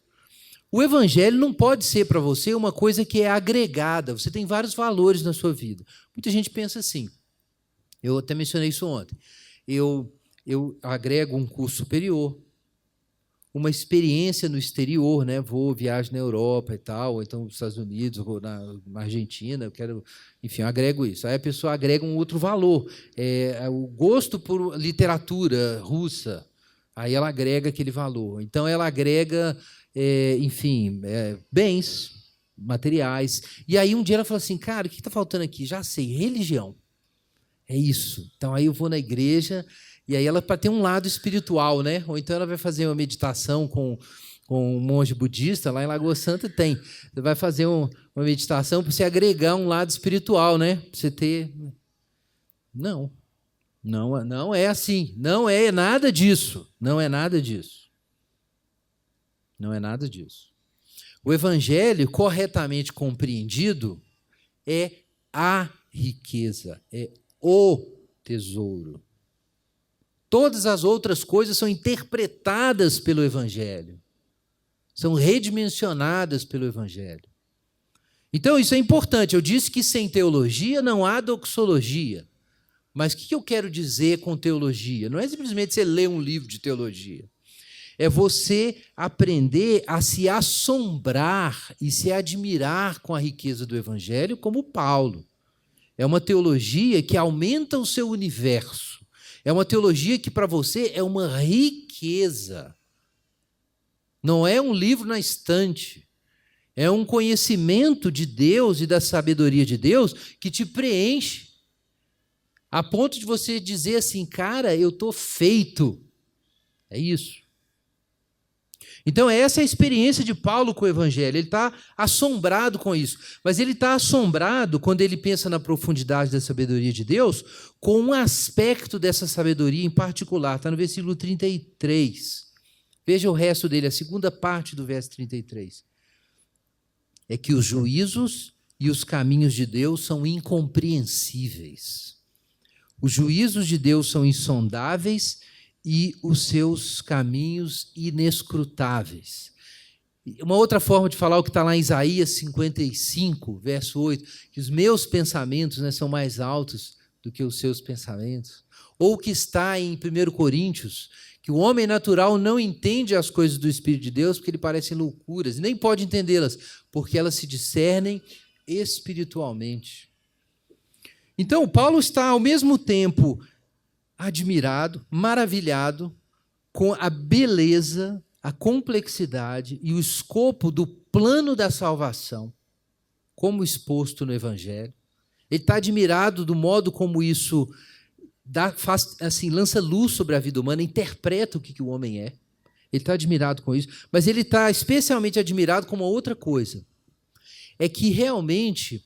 O Evangelho não pode ser para você uma coisa que é agregada, você tem vários valores na sua vida. Muita gente pensa assim, eu até mencionei isso ontem, eu agrego um curso superior, uma experiência no exterior, né? Viajo na Europa e tal, ou então nos Estados Unidos, ou na Argentina, eu quero, enfim, eu agrego isso. Aí a pessoa agrega um outro valor, o gosto por literatura russa, aí ela agrega aquele valor. Então ela agrega, bens materiais. E aí um dia ela fala assim, cara, o que está faltando aqui? Já sei, religião. É isso. Então aí eu vou na igreja. E aí ela para ter um lado espiritual, né? Ou então ela vai fazer uma meditação com um monge budista, lá em Lagoa Santa tem. Você vai fazer uma meditação para você agregar um lado espiritual, né? Para você ter... Não é assim. Não é nada disso. Não é nada disso. Não é nada disso. O Evangelho, corretamente compreendido, é a riqueza, é o tesouro. Todas as outras coisas são interpretadas pelo Evangelho, são redimensionadas pelo Evangelho. Então, isso é importante. Eu disse que sem teologia não há doxologia. Mas o que eu quero dizer com teologia? Não é simplesmente você ler um livro de teologia. É você aprender a se assombrar e se admirar com a riqueza do Evangelho, como Paulo. É uma teologia que aumenta o seu universo. É uma teologia que para você é uma riqueza. Não é um livro na estante. É um conhecimento de Deus e da sabedoria de Deus que te preenche. A ponto de você dizer assim, cara, eu estou feito. É isso. Então, essa é a experiência de Paulo com o Evangelho. Ele está assombrado com isso. Mas ele está assombrado quando ele pensa na profundidade da sabedoria de Deus, com um aspecto dessa sabedoria em particular. Está no versículo 33. Veja o resto dele, a segunda parte do verso 33. é que os juízos e os caminhos de Deus são incompreensíveis. Os juízos de Deus são insondáveis e os seus caminhos inescrutáveis. Uma outra forma de falar o que está lá em Isaías 55, verso 8, que os meus pensamentos, né, são mais altos do que os seus pensamentos. Ou o que está em 1 Coríntios, que o homem natural não entende as coisas do Espírito de Deus porque lhe parecem loucuras, e nem pode entendê-las, porque elas se discernem espiritualmente. Então, Paulo está ao mesmo tempo admirado, maravilhado com a beleza, a complexidade e o escopo do plano da salvação, como exposto no Evangelho. Ele está admirado do modo como isso lança luz sobre a vida humana, interpreta o que o homem é. Ele está admirado com isso, mas ele está especialmente admirado com uma outra coisa. É que realmente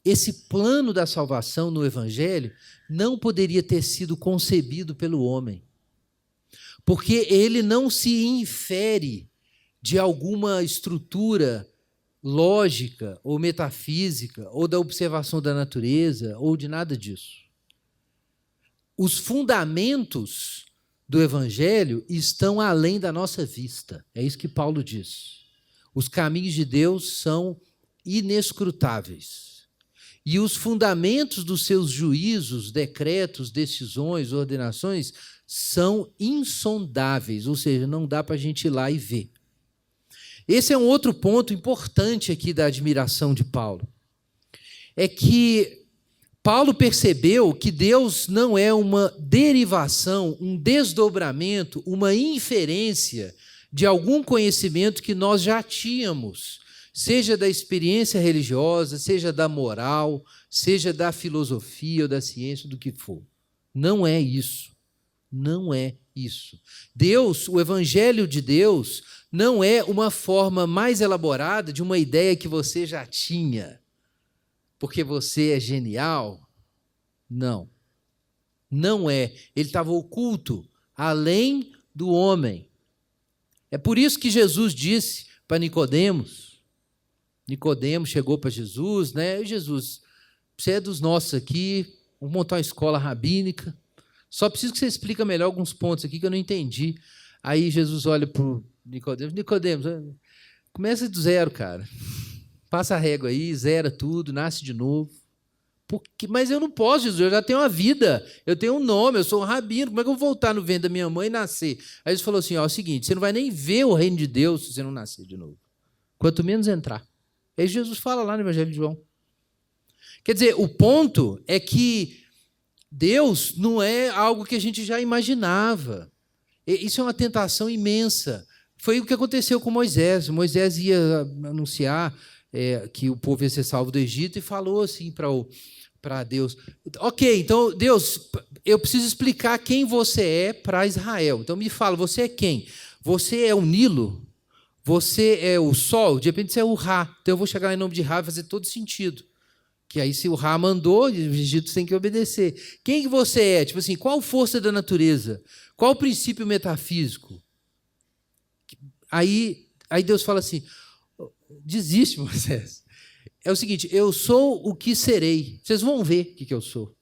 esse plano da salvação no Evangelho não poderia ter sido concebido pelo homem. Porque ele não se infere de alguma estrutura lógica ou metafísica, ou da observação da natureza, ou de nada disso. Os fundamentos do Evangelho estão além da nossa vista. É isso que Paulo diz. Os caminhos de Deus são inescrutáveis. E os fundamentos dos seus juízos, decretos, decisões, ordenações são insondáveis, ou seja, não dá para a gente ir lá e ver. Esse é um outro ponto importante aqui da admiração de Paulo. É que Paulo percebeu que Deus não é uma derivação, um desdobramento, uma inferência de algum conhecimento que nós já tínhamos, seja da experiência religiosa, seja da moral, seja da filosofia ou da ciência, do que for. Não é isso. Não é isso. Deus, o Evangelho de Deus, não é uma forma mais elaborada de uma ideia que você já tinha, porque você é genial. Não. Não é. Ele estava oculto, além do homem. É por isso que Jesus disse para Nicodemos chegou para Jesus, né? E Jesus, você é dos nossos aqui, vamos montar uma escola rabínica. Só preciso que você explique melhor alguns pontos aqui que eu não entendi. Aí Jesus olha para o Nicodemos, começa do zero, cara. Passa a régua aí, zera tudo, nasce de novo. Mas eu não posso, Jesus, eu já tenho uma vida, eu tenho um nome, eu sou um rabino, como é que eu vou voltar no ventre da minha mãe e nascer? Aí Jesus falou assim, é o seguinte, você não vai nem ver o reino de Deus se você não nascer de novo. Quanto menos entrar. Aí Jesus fala lá no Evangelho de João. Quer dizer, o ponto é que Deus não é algo que a gente já imaginava. Isso é uma tentação imensa. Foi o que aconteceu com Moisés. Moisés ia anunciar que o povo ia ser salvo do Egito e falou assim para Deus, ok, então, Deus, eu preciso explicar quem você é para Israel. Então, me fala, você é quem? Você é o Nilo? Você é o Sol? De repente, você é o Ra. Então, eu vou chegar em nome de Ra e fazer todo sentido. Que aí, se o Ra mandou, os egípcios têm que obedecer. Quem que você é? Tipo assim, qual força da natureza? Qual o princípio metafísico? Aí Deus fala assim, desiste, Moisés. É o seguinte, eu sou o que serei. Vocês vão ver o que eu sou.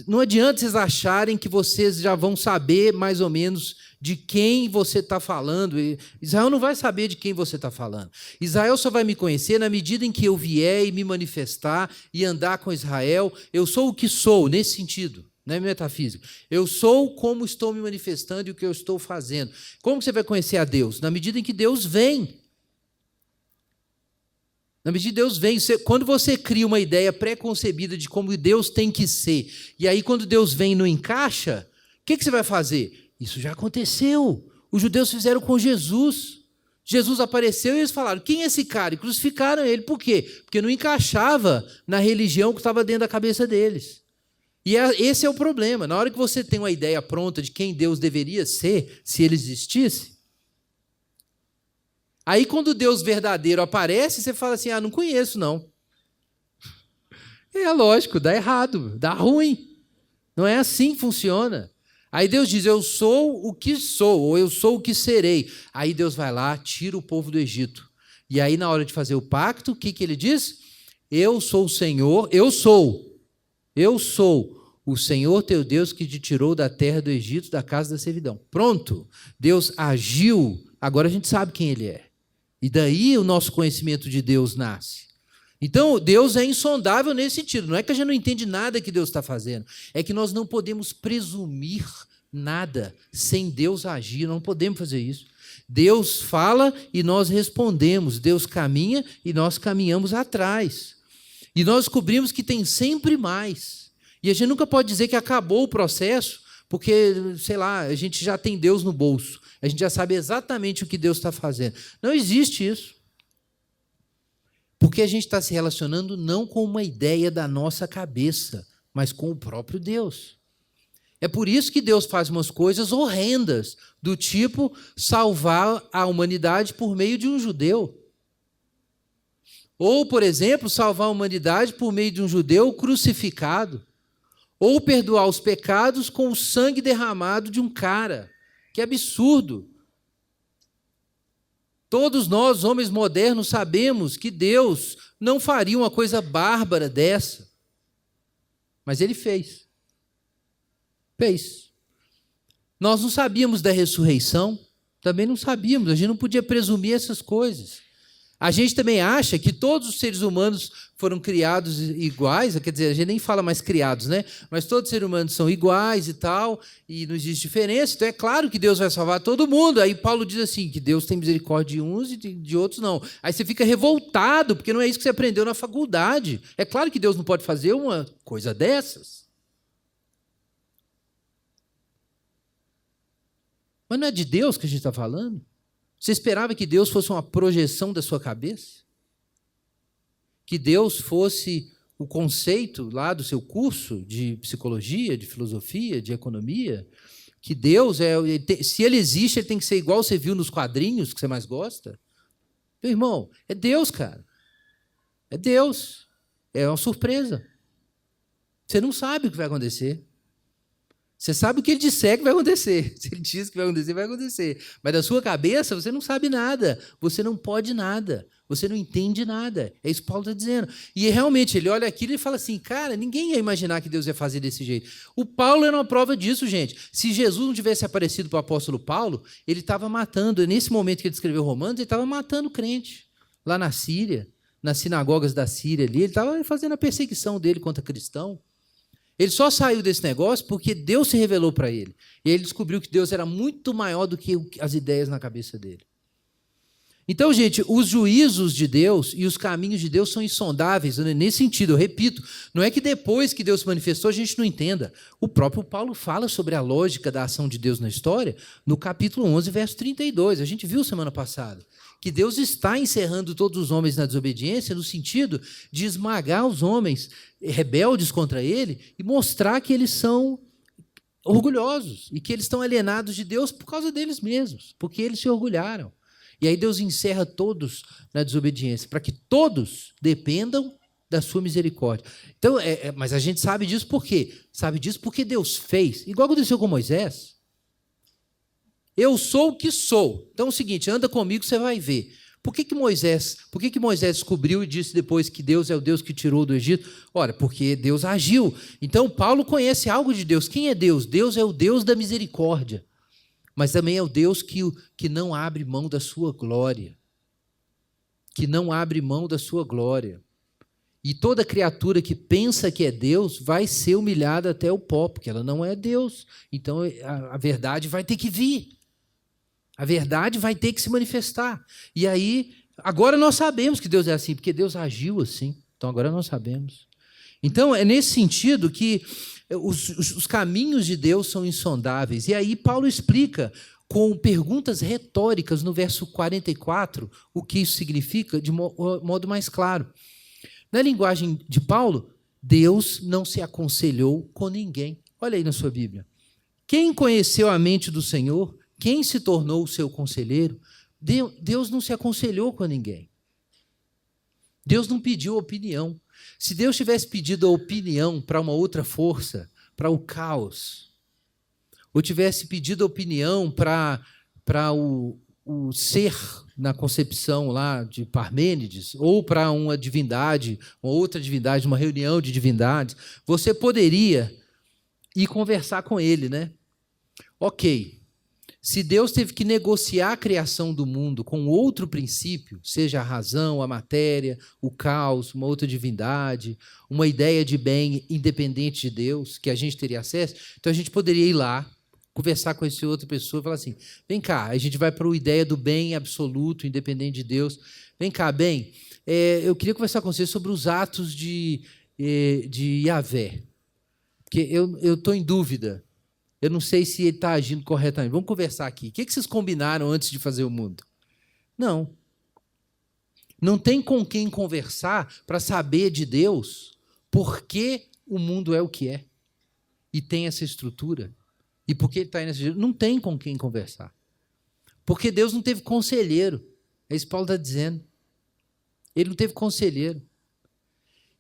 Não adianta vocês acharem que vocês já vão saber mais ou menos de quem você está falando. Israel não vai saber de quem você está falando. Israel só vai me conhecer na medida em que eu vier e me manifestar e andar com Israel. Eu sou o que sou, nesse sentido, não é metafísico. Eu sou como estou me manifestando e o que eu estou fazendo. Como você vai conhecer a Deus? Na medida em que Deus vem. Na medida que Deus vem, quando você cria uma ideia pré-concebida de como Deus tem que ser, e aí quando Deus vem e não encaixa, o que você vai fazer? Isso já aconteceu. Os judeus fizeram com Jesus. Jesus apareceu e eles falaram, quem é esse cara? E crucificaram ele. Por quê? Porque não encaixava na religião que estava dentro da cabeça deles. E esse é o problema. Na hora que você tem uma ideia pronta de quem Deus deveria ser, se ele existisse, aí, quando o Deus verdadeiro aparece, você fala assim, não conheço, não. É lógico, dá errado, dá ruim. Não é assim que funciona. Aí Deus diz, eu sou o que sou, ou eu sou o que serei. Aí Deus vai lá, tira o povo do Egito. E aí, na hora de fazer o pacto, o que ele diz? Eu sou o Senhor, eu sou o Senhor teu Deus que te tirou da terra do Egito, da casa da servidão. Pronto, Deus agiu, agora a gente sabe quem ele é. E daí o nosso conhecimento de Deus nasce. Então, Deus é insondável nesse sentido. Não é que a gente não entende nada que Deus está fazendo, é que nós não podemos presumir nada sem Deus agir, não podemos fazer isso. Deus fala e nós respondemos, Deus caminha e nós caminhamos atrás. E nós descobrimos que tem sempre mais. E a gente nunca pode dizer que acabou o processo, porque, sei lá, a gente já tem Deus no bolso, a gente já sabe exatamente o que Deus está fazendo. Não existe isso. Porque a gente está se relacionando não com uma ideia da nossa cabeça, mas com o próprio Deus. É por isso que Deus faz umas coisas horrendas, do tipo salvar a humanidade por meio de um judeu. Ou, por exemplo, salvar a humanidade por meio de um judeu crucificado. Ou perdoar os pecados com o sangue derramado de um cara. Que absurdo! Todos nós, homens modernos, sabemos que Deus não faria uma coisa bárbara dessa. Mas Ele fez. Fez. Nós não sabíamos da ressurreição, também não sabíamos, a gente não podia presumir essas coisas. A gente também acha que todos os seres humanos foram criados iguais, quer dizer, a gente nem fala mais criados, né? Mas todos os seres humanos são iguais e tal, e não existe diferença, então é claro que Deus vai salvar todo mundo. Aí Paulo diz assim, que Deus tem misericórdia de uns e de outros não. Aí você fica revoltado, porque não é isso que você aprendeu na faculdade. É claro que Deus não pode fazer uma coisa dessas. Mas não é de Deus que a gente está falando? Você esperava que Deus fosse uma projeção da sua cabeça? Que Deus fosse o conceito lá do seu curso de psicologia, de filosofia, de economia? Que Deus, se Ele existe, Ele tem que ser igual você viu nos quadrinhos que você mais gosta? Meu irmão, é Deus, cara. É Deus. É uma surpresa. Você não sabe o que vai acontecer. Você sabe o que Ele disser que vai acontecer. Se Ele diz que vai acontecer, vai acontecer. Mas da sua cabeça, você não sabe nada. Você não pode nada. Você não entende nada. É isso que Paulo está dizendo. E realmente, ele olha aquilo e fala assim, cara, ninguém ia imaginar que Deus ia fazer desse jeito. O Paulo era uma prova disso, gente. Se Jesus não tivesse aparecido para o apóstolo Paulo, ele estava matando, nesse momento que ele escreveu Romanos, ele estava matando crente. Lá na Síria, nas sinagogas da Síria ali, ele estava fazendo a perseguição dele contra cristão. Ele só saiu desse negócio porque Deus se revelou para ele. E ele descobriu que Deus era muito maior do que as ideias na cabeça dele. Então, gente, os juízos de Deus e os caminhos de Deus são insondáveis. Nesse sentido, eu repito, não é que depois que Deus se manifestou a gente não entenda. O próprio Paulo fala sobre a lógica da ação de Deus na história no capítulo 11, verso 32. A gente viu semana passada que Deus está encerrando todos os homens na desobediência no sentido de esmagar os homens rebeldes contra ele e mostrar que eles são orgulhosos e que eles estão alienados de Deus por causa deles mesmos, porque eles se orgulharam. E aí Deus encerra todos na desobediência, para que todos dependam da sua misericórdia. Então, mas a gente sabe disso por quê? Sabe disso porque Deus fez, igual aconteceu com Moisés. Eu sou o que sou. Então é o seguinte, anda comigo, você vai ver. Por que Moisés descobriu e disse depois que Deus é o Deus que tirou do Egito? Ora, porque Deus agiu. Então Paulo conhece algo de Deus. Quem é Deus? Deus é o Deus da misericórdia. Mas também é o Deus que não abre mão da sua glória. Que não abre mão da sua glória. E toda criatura que pensa que é Deus vai ser humilhada até o pó, porque ela não é Deus. Então a verdade vai ter que vir. A verdade vai ter que se manifestar. E aí, agora nós sabemos que Deus é assim, porque Deus agiu assim. Então agora nós sabemos. Então é nesse sentido que os caminhos de Deus são insondáveis. E aí Paulo explica com perguntas retóricas no verso 44 o que isso significa de modo mais claro. Na linguagem de Paulo, Deus não se aconselhou com ninguém. Olha aí na sua Bíblia. Quem conheceu a mente do Senhor? Quem se tornou o seu conselheiro? Deus não se aconselhou com ninguém. Deus não pediu opinião. Se Deus tivesse pedido a opinião para uma outra força, para o caos, ou tivesse pedido opinião para o ser na concepção lá de Parmênides, ou para uma divindade, uma outra divindade, uma reunião de divindades, você poderia ir conversar com ele, né? Ok, se Deus teve que negociar a criação do mundo com outro princípio, seja a razão, a matéria, o caos, uma outra divindade, uma ideia de bem independente de Deus, que a gente teria acesso, então a gente poderia ir lá, conversar com essa outra pessoa e falar assim, vem cá, a gente vai para a ideia do bem absoluto, independente de Deus. Vem cá, bem, eu queria conversar com você sobre os atos de Yahvé, porque eu estou em dúvida. Eu não sei se ele está agindo corretamente. Vamos conversar aqui. O que vocês combinaram antes de fazer o mundo? Não. Não tem com quem conversar para saber de Deus por que o mundo é o que é. E tem essa estrutura. E por que ele está aí nessa estrutura. Não tem com quem conversar. Porque Deus não teve conselheiro. É isso que Paulo está dizendo. Ele não teve conselheiro.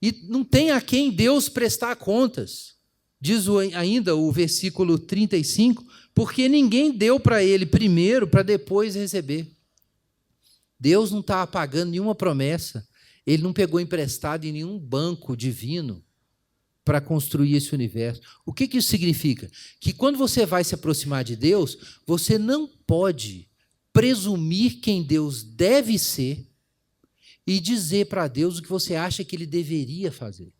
E não tem a quem Deus prestar contas. Diz ainda o versículo 35, porque ninguém deu para ele primeiro para depois receber. Deus não estava pagando nenhuma promessa, ele não pegou emprestado em nenhum banco divino para construir esse universo. O que isso significa? Que quando você vai se aproximar de Deus, você não pode presumir quem Deus deve ser e dizer para Deus o que você acha que ele deveria fazer.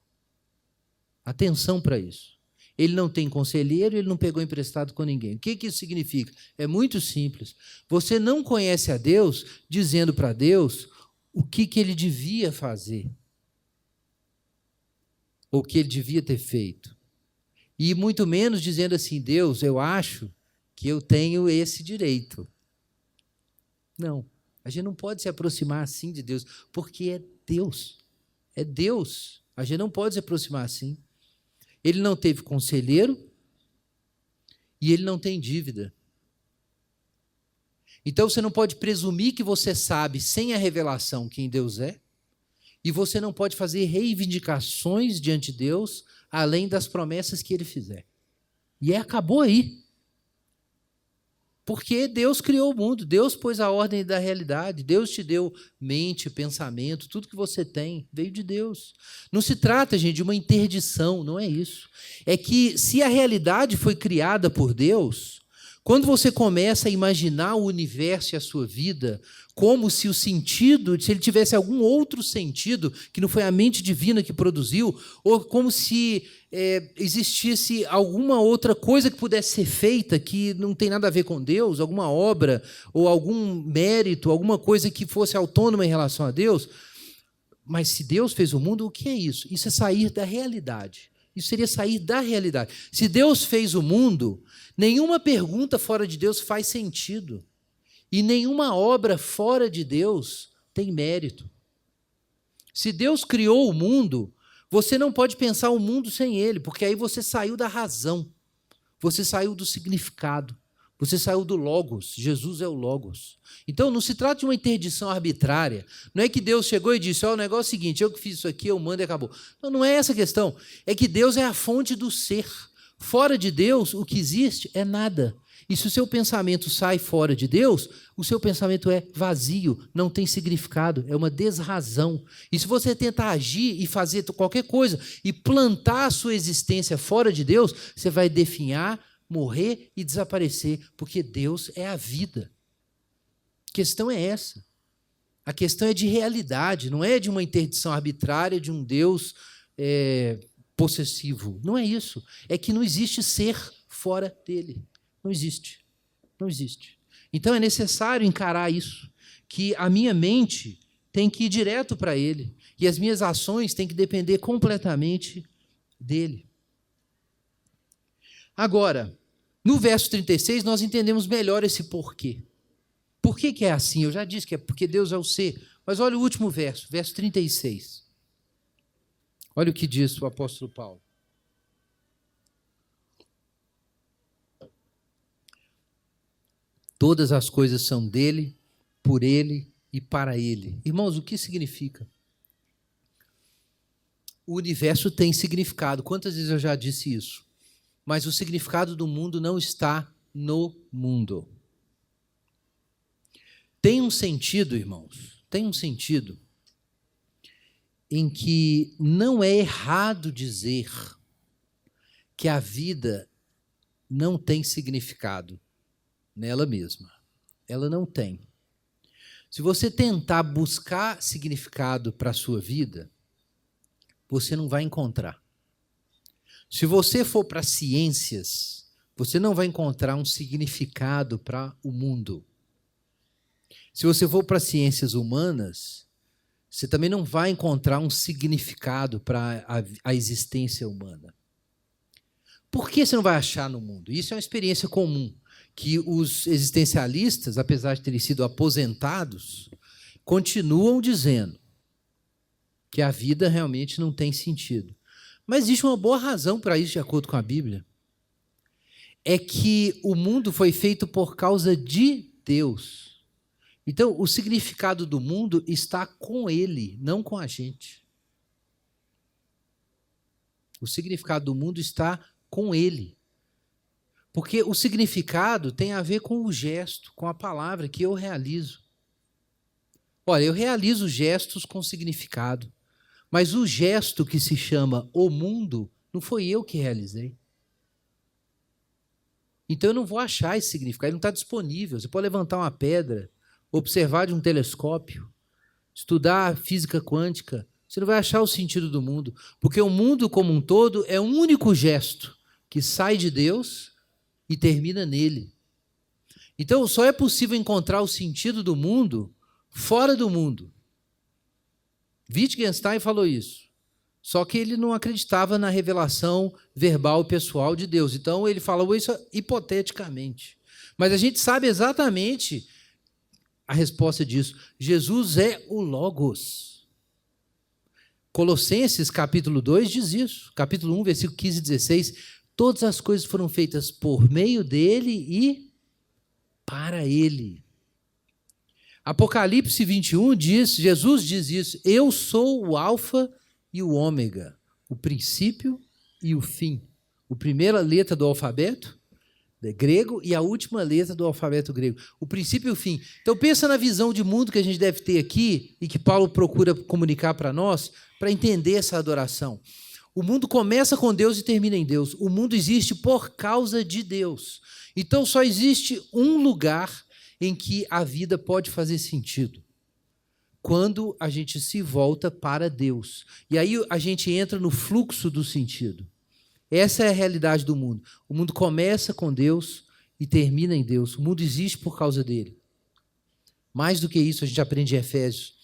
Atenção para isso. Ele não tem conselheiro, ele não pegou emprestado com ninguém. O que isso significa? É muito simples. Você não conhece a Deus dizendo para Deus o que ele devia fazer, ou o que ele devia ter feito. E muito menos dizendo assim, Deus, eu acho que eu tenho esse direito. Não, a gente não pode se aproximar assim de Deus, porque é Deus. É Deus. A gente não pode se aproximar assim. Ele não teve conselheiro e ele não tem dívida. Então você não pode presumir que você sabe sem a revelação quem Deus é, e você não pode fazer reivindicações diante de Deus além das promessas que ele fizer. E acabou aí. Porque Deus criou o mundo, Deus pôs a ordem da realidade, Deus te deu mente, pensamento, tudo que você tem veio de Deus. Não se trata, gente, de uma interdição, não é isso. É que se a realidade foi criada por Deus, quando você começa a imaginar o universo e a sua vida como se o sentido, se ele tivesse algum outro sentido, que não foi a mente divina que produziu, ou como se existisse alguma outra coisa que pudesse ser feita que não tem nada a ver com Deus, alguma obra, ou algum mérito, alguma coisa que fosse autônoma em relação a Deus. Mas se Deus fez o mundo, o que é isso? Isso é sair da realidade. Isso seria sair da realidade. Se Deus fez o mundo, nenhuma pergunta fora de Deus faz sentido. E nenhuma obra fora de Deus tem mérito. Se Deus criou o mundo, você não pode pensar o mundo sem ele, porque aí você saiu da razão, você saiu do significado, você saiu do logos. Jesus é o logos. Então não se trata de uma interdição arbitrária. Não é que Deus chegou e disse, o negócio é o seguinte, eu que fiz isso aqui, eu mando e acabou. Não é essa a questão. É que Deus é a fonte do ser. Fora de Deus, o que existe é nada. E se o seu pensamento sai fora de Deus, o seu pensamento é vazio, não tem significado, é uma desrazão. E se você tentar agir e fazer qualquer coisa e plantar a sua existência fora de Deus, você vai definhar, morrer e desaparecer, porque Deus é a vida. A questão é essa. A questão é de realidade, não é de uma interdição arbitrária de um Deus possessivo. Não é isso. É que não existe ser fora dele. Não existe. Não existe. Então é necessário encarar isso, que a minha mente tem que ir direto para ele e as minhas ações têm que depender completamente dele. Agora, no verso 36, nós entendemos melhor esse porquê. Por que é assim? Eu já disse que é porque Deus é o ser. Mas olha o último verso, verso 36. Olha o que diz o apóstolo Paulo. Todas as coisas são dele, por ele e para ele. Irmãos, o que significa? O universo tem significado. Quantas vezes eu já disse isso? Mas o significado do mundo não está no mundo. Tem um sentido, irmãos, tem um sentido em que não é errado dizer que a vida não tem significado nela mesma. Ela não tem. Se você tentar buscar significado para a sua vida, você não vai encontrar. Se você for para ciências, você não vai encontrar um significado para o mundo. Se você for para ciências humanas, você também não vai encontrar um significado para a existência humana. Por que você não vai achar no mundo? Isso é uma experiência comum, que os existencialistas, apesar de terem sido aposentados, continuam dizendo que a vida realmente não tem sentido. Mas existe uma boa razão para isso, de acordo com a Bíblia. É que o mundo foi feito por causa de Deus. Então, o significado do mundo está com Ele, não com a gente. O significado do mundo está com Ele. Porque o significado tem a ver com o gesto, com a palavra que eu realizo. Olha, eu realizo gestos com significado, mas o gesto que se chama o mundo, não foi eu que realizei. Então eu não vou achar esse significado, ele não está disponível. Você pode levantar uma pedra, observar de um telescópio, estudar física quântica, você não vai achar o sentido do mundo, porque o mundo como um todo é um único gesto que sai de Deus e termina nele. Então só é possível encontrar o sentido do mundo fora do mundo. Wittgenstein falou isso, só que ele não acreditava na revelação verbal e pessoal de Deus, então ele falou isso hipoteticamente. Mas a gente sabe exatamente a resposta disso. Jesus é o Logos. Colossenses capítulo 2 diz isso, capítulo 1, versículo 15 e 16, todas as coisas foram feitas por meio dele e para ele. Apocalipse 21 diz, Jesus diz isso, eu sou o alfa e o ômega, o princípio e o fim. A primeira letra do alfabeto grego e a última letra do alfabeto grego. O princípio e o fim. Então pensa na visão de mundo que a gente deve ter aqui e que Paulo procura comunicar para nós, para entender essa adoração. O mundo começa com Deus e termina em Deus. O mundo existe por causa de Deus. Então só existe um lugar em que a vida pode fazer sentido. Quando a gente se volta para Deus. E aí a gente entra no fluxo do sentido. Essa é a realidade do mundo. O mundo começa com Deus e termina em Deus. O mundo existe por causa dele. Mais do que isso, a gente aprende em Efésios.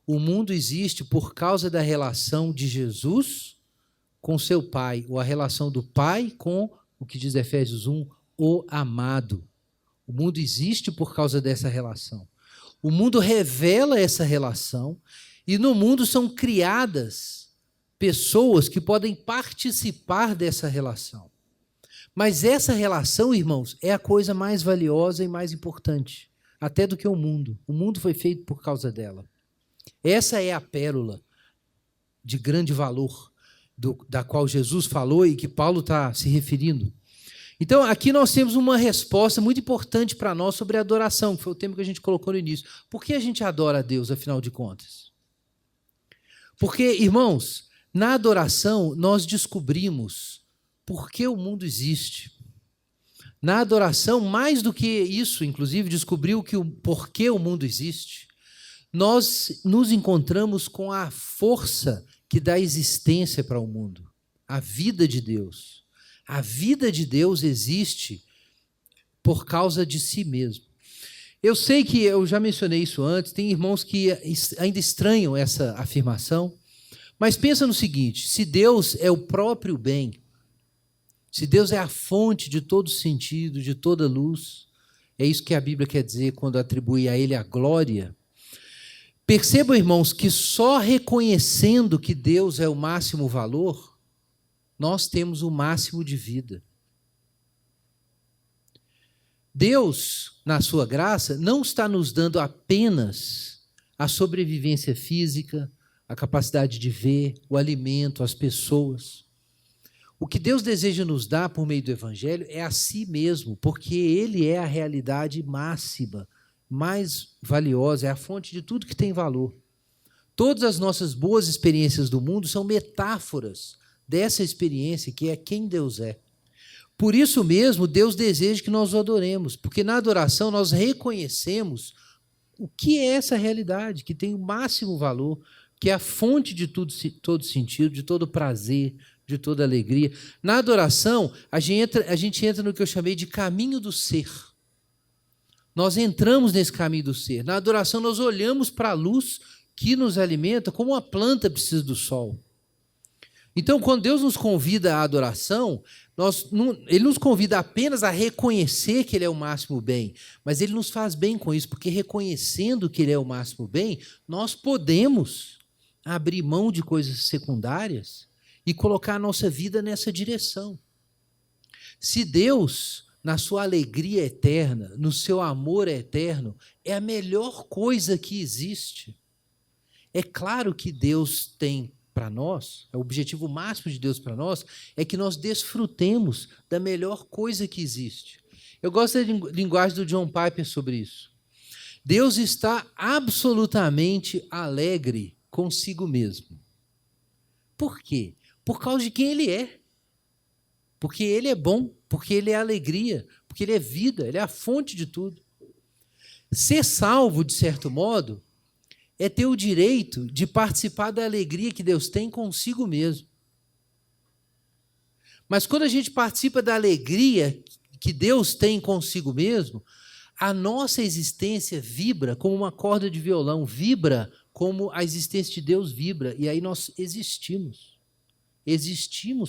O mundo existe por causa da relação de Jesus com seu Pai, ou a relação do Pai com, o que diz Efésios 1, o amado. O mundo existe por causa dessa relação. O mundo revela essa relação e no mundo são criadas pessoas que podem participar dessa relação. Mas essa relação, irmãos, é a coisa mais valiosa e mais importante, até do que o mundo. O mundo foi feito por causa dela. Essa é a pérola de grande valor da qual Jesus falou e que Paulo está se referindo. Então, aqui nós temos uma resposta muito importante para nós sobre a adoração, que foi o tema que a gente colocou no início. Por que a gente adora a Deus, afinal de contas? Porque, irmãos, na adoração nós descobrimos por que o mundo existe. Na adoração, mais do que isso, inclusive, descobriu por que o mundo existe. Nós nos encontramos com a força que dá existência para o mundo, a vida de Deus. A vida de Deus existe por causa de si mesmo. Eu sei que eu já mencionei isso antes, tem irmãos que ainda estranham essa afirmação, mas pensa no seguinte, se Deus é o próprio bem, se Deus é a fonte de todo sentido, de toda luz, é isso que a Bíblia quer dizer quando atribui a Ele a glória. Percebam, irmãos, que só reconhecendo que Deus é o máximo valor, nós temos o máximo de vida. Deus, na sua graça, não está nos dando apenas a sobrevivência física, a capacidade de ver, o alimento, as pessoas. O que Deus deseja nos dar por meio do Evangelho é a si mesmo, porque Ele é a realidade máxima mais valiosa, é a fonte de tudo que tem valor. Todas as nossas boas experiências do mundo são metáforas dessa experiência que é quem Deus é. Por isso mesmo, Deus deseja que nós o adoremos, porque na adoração nós reconhecemos o que é essa realidade, que tem o máximo valor, que é a fonte de todo sentido, de todo prazer, de toda alegria. Na adoração, a gente entra no que eu chamei de caminho do ser. Nós entramos nesse caminho do ser. Na adoração, nós olhamos para a luz que nos alimenta como uma planta precisa do sol. Então, quando Deus nos convida à adoração, Ele nos convida apenas a reconhecer que Ele é o máximo bem, mas Ele nos faz bem com isso, porque reconhecendo que Ele é o máximo bem, nós podemos abrir mão de coisas secundárias e colocar a nossa vida nessa direção. Se Deus, na sua alegria eterna, no seu amor eterno, é a melhor coisa que existe, é claro que Deus tem para nós, o objetivo máximo de Deus para nós, é que nós desfrutemos da melhor coisa que existe. Eu gosto da linguagem do John Piper sobre isso. Deus está absolutamente alegre consigo mesmo. Por quê? Por causa de quem Ele é. Porque Ele é bom, porque Ele é alegria, porque Ele é vida, Ele é a fonte de tudo. Ser salvo, de certo modo, é ter o direito de participar da alegria que Deus tem consigo mesmo. Mas quando a gente participa da alegria que Deus tem consigo mesmo, a nossa existência vibra como uma corda de violão, vibra como a existência de Deus vibra, e aí nós existimos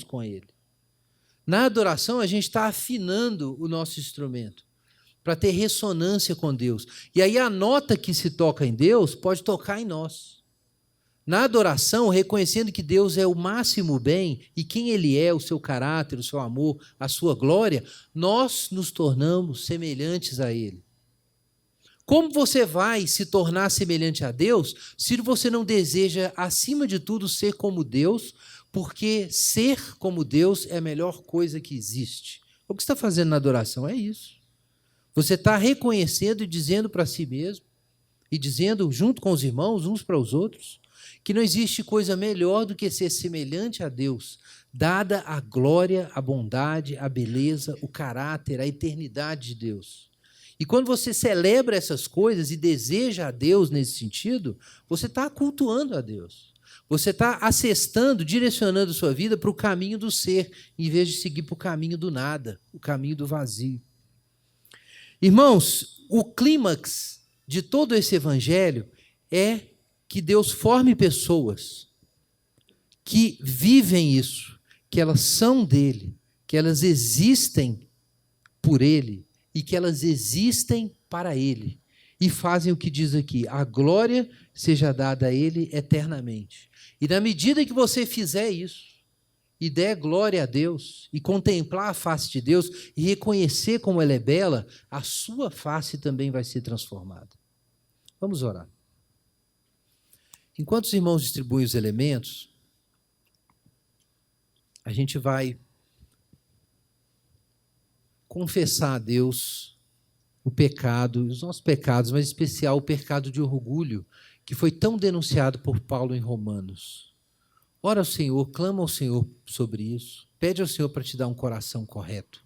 com Ele. Na adoração, a gente está afinando o nosso instrumento para ter ressonância com Deus. E aí a nota que se toca em Deus pode tocar em nós. Na adoração, reconhecendo que Deus é o máximo bem e quem Ele é, o seu caráter, o seu amor, a sua glória, nós nos tornamos semelhantes a Ele. Como você vai se tornar semelhante a Deus se você não deseja, acima de tudo, ser como Deus, porque ser como Deus é a melhor coisa que existe? O que você está fazendo na adoração é isso. Você está reconhecendo e dizendo para si mesmo, e dizendo junto com os irmãos, uns para os outros, que não existe coisa melhor do que ser semelhante a Deus, dada a glória, a bondade, a beleza, o caráter, a eternidade de Deus. E quando você celebra essas coisas e deseja a Deus nesse sentido, você está cultuando a Deus. Você está assestando, direcionando sua vida para o caminho do ser, em vez de seguir para o caminho do nada, o caminho do vazio. Irmãos, o clímax de todo esse evangelho é que Deus forme pessoas que vivem isso, que elas são dele, que elas existem por ele e que elas existem para ele. E fazem o que diz aqui: a glória seja dada a ele eternamente. E na medida que você fizer isso, e der glória a Deus, e contemplar a face de Deus, e reconhecer como ela é bela, a sua face também vai ser transformada. Vamos orar. Enquanto os irmãos distribuem os elementos, a gente vai confessar a Deus o pecado, os nossos pecados, mas em especial o pecado de orgulho, que foi tão denunciado por Paulo em Romanos. Ora ao Senhor, clama ao Senhor sobre isso, pede ao Senhor para te dar um coração correto.